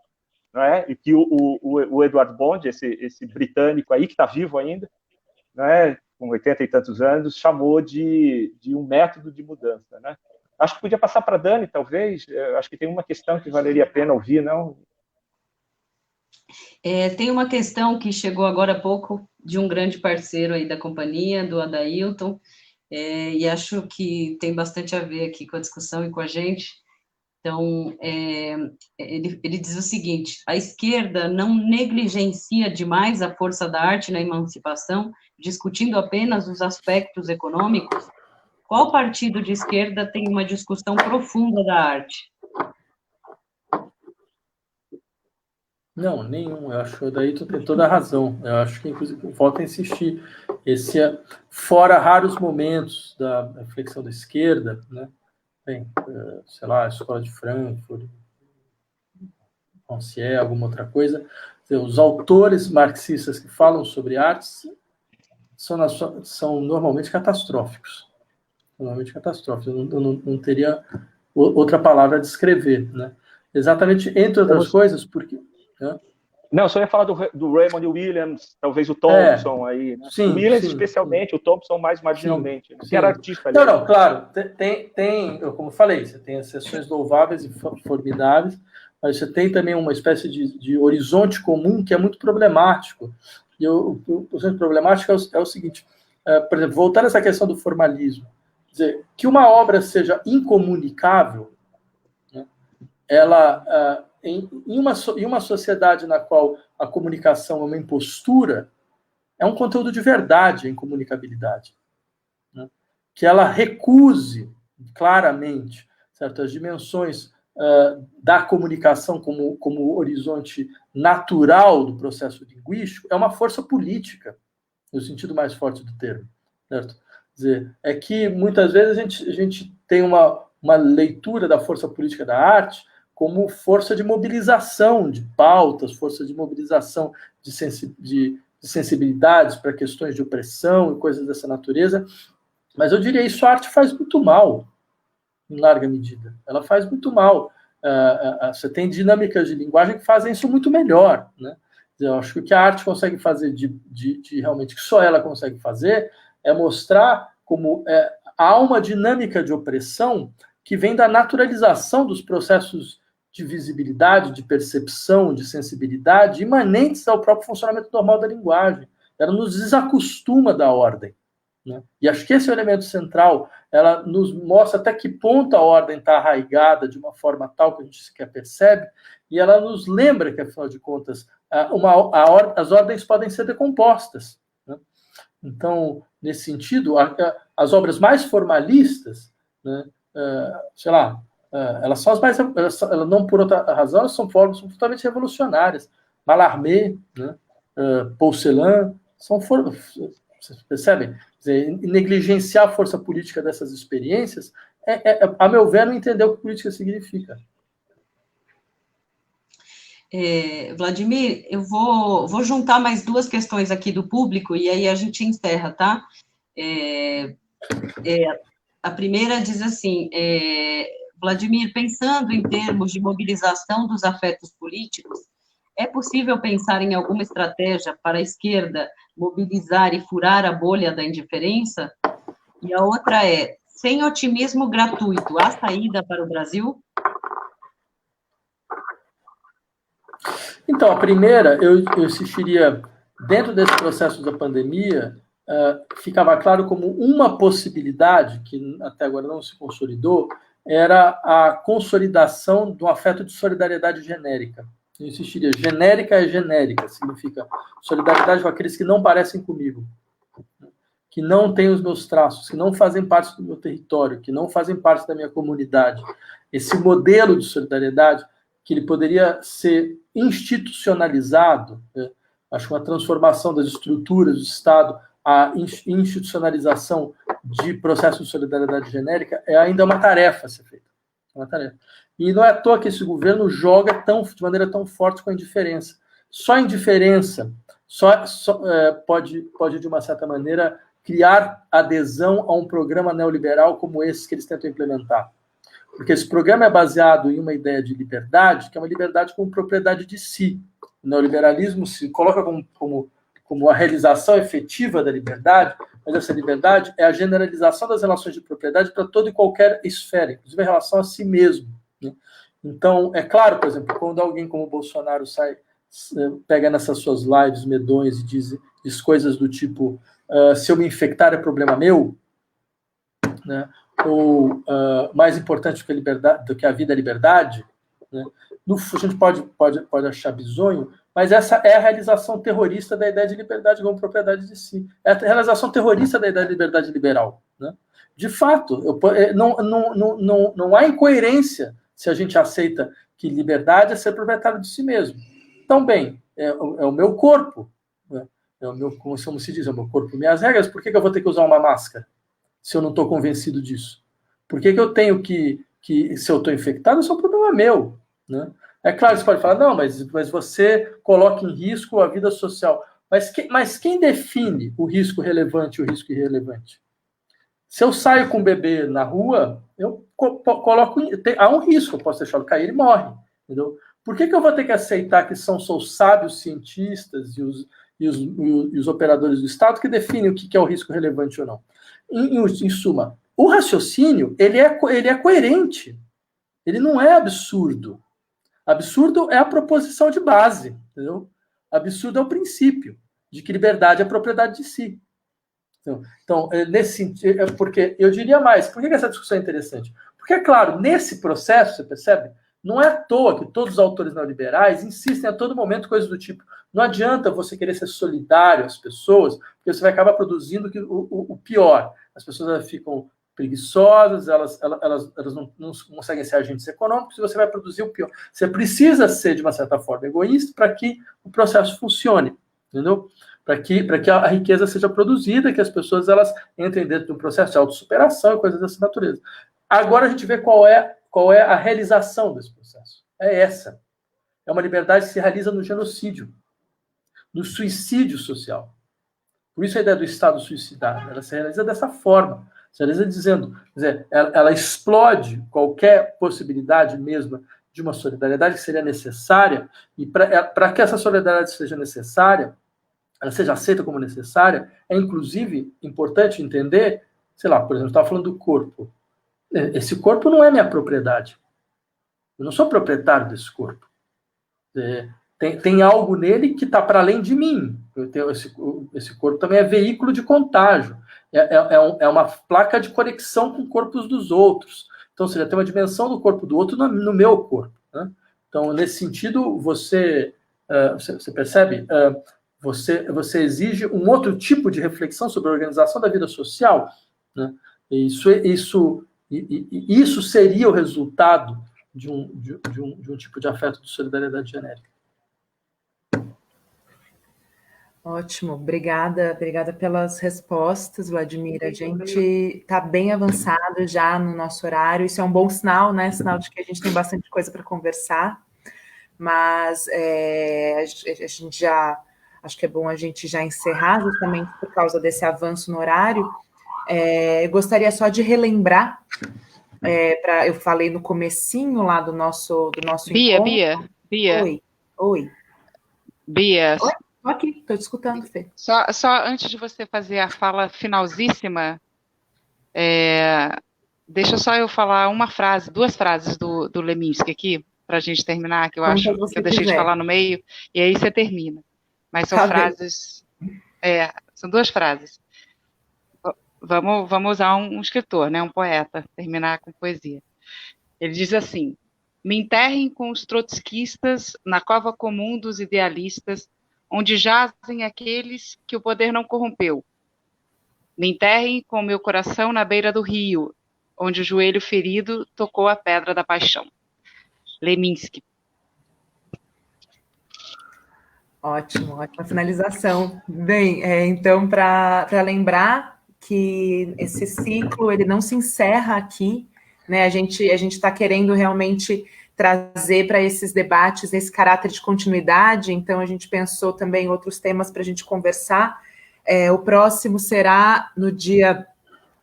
não é? E que o Edward Bond, esse britânico aí, que está vivo ainda, não é? Com 80 e tantos anos, chamou de um método de mudança, né? Acho que podia passar para a Dani, talvez. Acho que tem uma questão que valeria a pena ouvir, não? Tem uma questão que chegou agora há pouco de um grande parceiro aí da companhia, do Adailton, e acho que tem bastante a ver aqui com a discussão e com a gente. Então, ele diz o seguinte: a esquerda não negligencia demais a força da arte na emancipação, discutindo apenas os aspectos econômicos? Qual partido de esquerda tem uma discussão profunda da arte? Não, nenhum. Eu acho que daí tu tem toda a razão. Eu acho que, inclusive, volto a insistir. Fora raros momentos da reflexão da esquerda, né? Bem, sei lá, a Escola de Frankfurt, Rancière, alguma outra coisa. Os autores marxistas que falam sobre artes são normalmente catastróficos. Normalmente catastróficos. Eu não teria outra palavra a descrever, né? Exatamente, entre outras coisas, porque... Né? Não, só ia falar do Raymond Williams, talvez o Thompson aí, né? Sim, o Williams sim, especialmente, sim. O Thompson mais marginalmente, sim, que era artista ali. Não, claro, como eu falei, você tem exceções louváveis e formidáveis, mas você tem também uma espécie de horizonte comum que é muito problemático. E o horizonte problemático é o seguinte, por exemplo, voltando a essa questão do formalismo, dizer, que uma obra seja incomunicável, né, ela... Em uma sociedade na qual a comunicação é uma impostura, é um conteúdo de verdade a incomunicabilidade. Né? Que ela recuse claramente certas dimensões da comunicação como horizonte natural do processo linguístico, é uma força política, no sentido mais forte do termo. Certo? Quer dizer, é que muitas vezes a gente tem uma leitura da força política da arte como força de mobilização de pautas, força de mobilização de sensibilidades para questões de opressão e coisas dessa natureza. Mas eu diria isso, a arte faz muito mal, em larga medida. Ela faz muito mal. Você tem dinâmicas de linguagem que fazem isso muito melhor. Né? Eu acho que o que a arte consegue fazer, realmente, que só ela consegue fazer, é mostrar como há uma dinâmica de opressão que vem da naturalização dos processos de visibilidade, de percepção, de sensibilidade, imanentes ao próprio funcionamento normal da linguagem. Ela nos desacostuma da ordem. Né? E acho que esse é o elemento central. Ela nos mostra até que ponto a ordem está arraigada de uma forma tal que a gente sequer percebe, e ela nos lembra que, afinal de contas, as ordens podem ser decompostas. Né? Então, nesse sentido, as obras mais formalistas, né, sei lá, elas são as mais, elas não por outra razão, elas são formas totalmente revolucionárias. Mallarmé, né, Pousselin, vocês percebem? Quer dizer, negligenciar a força política dessas experiências a meu ver, não entender o que política significa. Vladimir, eu vou juntar mais duas questões aqui do público e aí a gente encerra, tá? A primeira diz assim, Vladimir, pensando em termos de mobilização dos afetos políticos, é possível pensar em alguma estratégia para a esquerda mobilizar e furar a bolha da indiferença? E a outra sem otimismo gratuito, há saída para o Brasil? Então, a primeira, eu insistiria, dentro desse processo da pandemia, ficava claro como uma possibilidade, que até agora não se consolidou, era a consolidação do afeto de solidariedade genérica. Eu insistiria, genérica é genérica, significa solidariedade com aqueles que não parecem comigo, que não têm os meus traços, que não fazem parte do meu território, que não fazem parte da minha comunidade. Esse modelo de solidariedade, que ele poderia ser institucionalizado, né? Acho que uma transformação das estruturas do Estado, a institucionalização de processos de solidariedade genérica é ainda uma tarefa a ser feita. É uma tarefa. E não é à toa que esse governo joga de maneira tão forte com a indiferença. Só a indiferença pode, de uma certa maneira, criar adesão a um programa neoliberal como esse que eles tentam implementar. Porque esse programa é baseado em uma ideia de liberdade, que é uma liberdade como propriedade de si. O neoliberalismo se coloca como a realização efetiva da liberdade, mas essa liberdade é a generalização das relações de propriedade para toda e qualquer esfera, inclusive em relação a si mesmo, né? Então, é claro, por exemplo, quando alguém como o Bolsonaro pega nessas suas lives medonhas e diz coisas do tipo, se eu me infectar é problema meu, né? Ou mais importante do que a vida é a liberdade, né? A gente pode achar bizonho, mas essa é a realização terrorista da ideia de liberdade como propriedade de si. É a realização terrorista da ideia de liberdade liberal, né? De fato, não há incoerência se a gente aceita que liberdade é ser proprietário de si mesmo. Então, bem, é o meu corpo, né? Como se diz, é o meu corpo, minhas regras, por que eu vou ter que usar uma máscara se eu não estou convencido disso? Por que eu tenho que se eu estou infectado, isso é um problema meu, né? É claro, você pode falar, não, mas você coloca em risco a vida social. Mas quem define o risco relevante e o risco irrelevante? Se eu saio com um bebê na rua, eu coloco... Há um risco, eu posso deixá-lo cair e ele morre, entendeu? Por que eu vou ter que aceitar que são os sábios cientistas e os operadores do Estado que definem o que é o risco relevante ou não? Em suma, o raciocínio, ele é coerente. Ele não é absurdo. Absurdo é a proposição de base, entendeu? Absurdo é o princípio de que liberdade é propriedade de si. Então, nesse sentido, porque eu diria mais, por que essa discussão é interessante? Porque, é claro, nesse processo, você percebe, não é à toa que todos os autores neoliberais insistem a todo momento coisas do tipo, não adianta você querer ser solidário às pessoas, porque você vai acabar produzindo o pior. As pessoas ficam preguiçosas, elas não conseguem ser agentes econômicos, e você vai produzir o pior. Você precisa ser, de uma certa forma, egoísta para que o processo funcione, entendeu? Para que a riqueza seja produzida, que as pessoas entrem dentro de um processo de autossuperação e coisas dessa natureza. Agora a gente vê qual é a realização desse processo. É essa. É uma liberdade que se realiza no genocídio, no suicídio social. Por isso a ideia do Estado suicidário, ela se realiza dessa forma. Se realiza dizendo, ela explode qualquer possibilidade mesmo de uma solidariedade que seria necessária, e para que essa solidariedade seja necessária, ela seja aceita como necessária, é inclusive importante entender, sei lá, por exemplo, eu estava falando do corpo. Esse corpo não é minha propriedade. Eu não sou proprietário desse corpo. Tem algo nele que está para além de mim. Esse corpo também é veículo de contágio. É uma placa de conexão com corpos dos outros. Então, seria ter uma dimensão do corpo do outro no meu corpo, né? Então, nesse sentido, você percebe? Você exige um outro tipo de reflexão sobre a organização da vida social, né? Isso seria o resultado de um tipo de afeto de solidariedade genérica. Ótimo, obrigada pelas respostas, Vladimir. A gente está bem avançado já no nosso horário, isso é um bom sinal, né? Sinal de que a gente tem bastante coisa para conversar, mas a gente já... Acho que é bom a gente já encerrar, justamente por causa desse avanço no horário. Eu gostaria só de relembrar, eu falei no comecinho lá do nosso encontro. Bia. Oi. Bia. Oi? Estou aqui, estou te escutando, Fê. Só antes de você fazer a fala finalzíssima, Deixa só eu falar duas frases do Leminski aqui, para a gente terminar, que eu acho que eu deixei de falar no meio, e aí você termina. Mas são frases... são duas frases. Vamos usar um escritor, né, um poeta, terminar com poesia. Ele diz assim: me enterrem com os trotskistas na cova comum dos idealistas, onde jazem aqueles que o poder não corrompeu. Me enterrem com meu coração na beira do rio, onde o joelho ferido tocou a pedra da paixão. Leminski. Ótimo, ótima finalização. Bem, então, para lembrar que esse ciclo ele não se encerra aqui, né? A gente está querendo realmente trazer para esses debates esse caráter de continuidade, então a gente pensou também em outros temas para a gente conversar. O próximo será no dia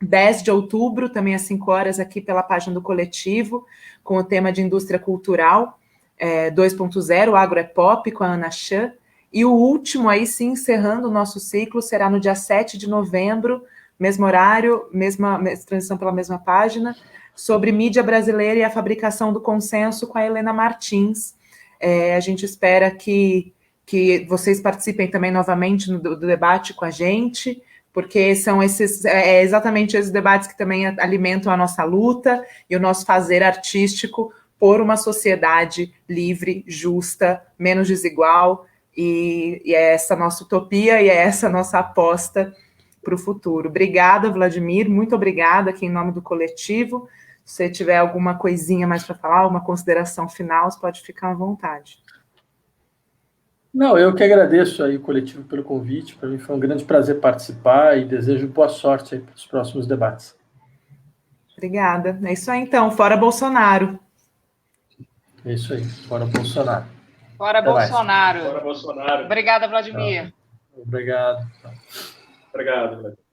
10 de outubro, também às 5 horas, aqui pela página do Coletivo, com o tema de indústria cultural 2.0, o Agro é Pop, com a Ana Chan. E o último, aí sim, encerrando o nosso ciclo, será no dia 7 de novembro, mesmo horário, mesma transição pela mesma página, sobre mídia brasileira e a fabricação do consenso, com a Helena Martins. A gente espera que vocês participem também novamente do debate com a gente, porque são exatamente esses debates que também alimentam a nossa luta e o nosso fazer artístico por uma sociedade livre, justa, menos desigual, e é essa nossa utopia e é essa nossa aposta para o futuro. Obrigada, Vladimir, muito obrigada aqui em nome do Coletivo. Se você tiver alguma coisinha mais para falar, uma consideração final, você pode ficar à vontade. Não, eu que agradeço aí o Coletivo pelo convite, para mim foi um grande prazer participar e desejo boa sorte aí para os próximos debates. Obrigada. É isso aí, então. Fora Bolsonaro. É isso aí. Fora Bolsonaro. Fora Bolsonaro. Fora Bolsonaro. Obrigada, Vladimir. Obrigado. Obrigado, Vladimir.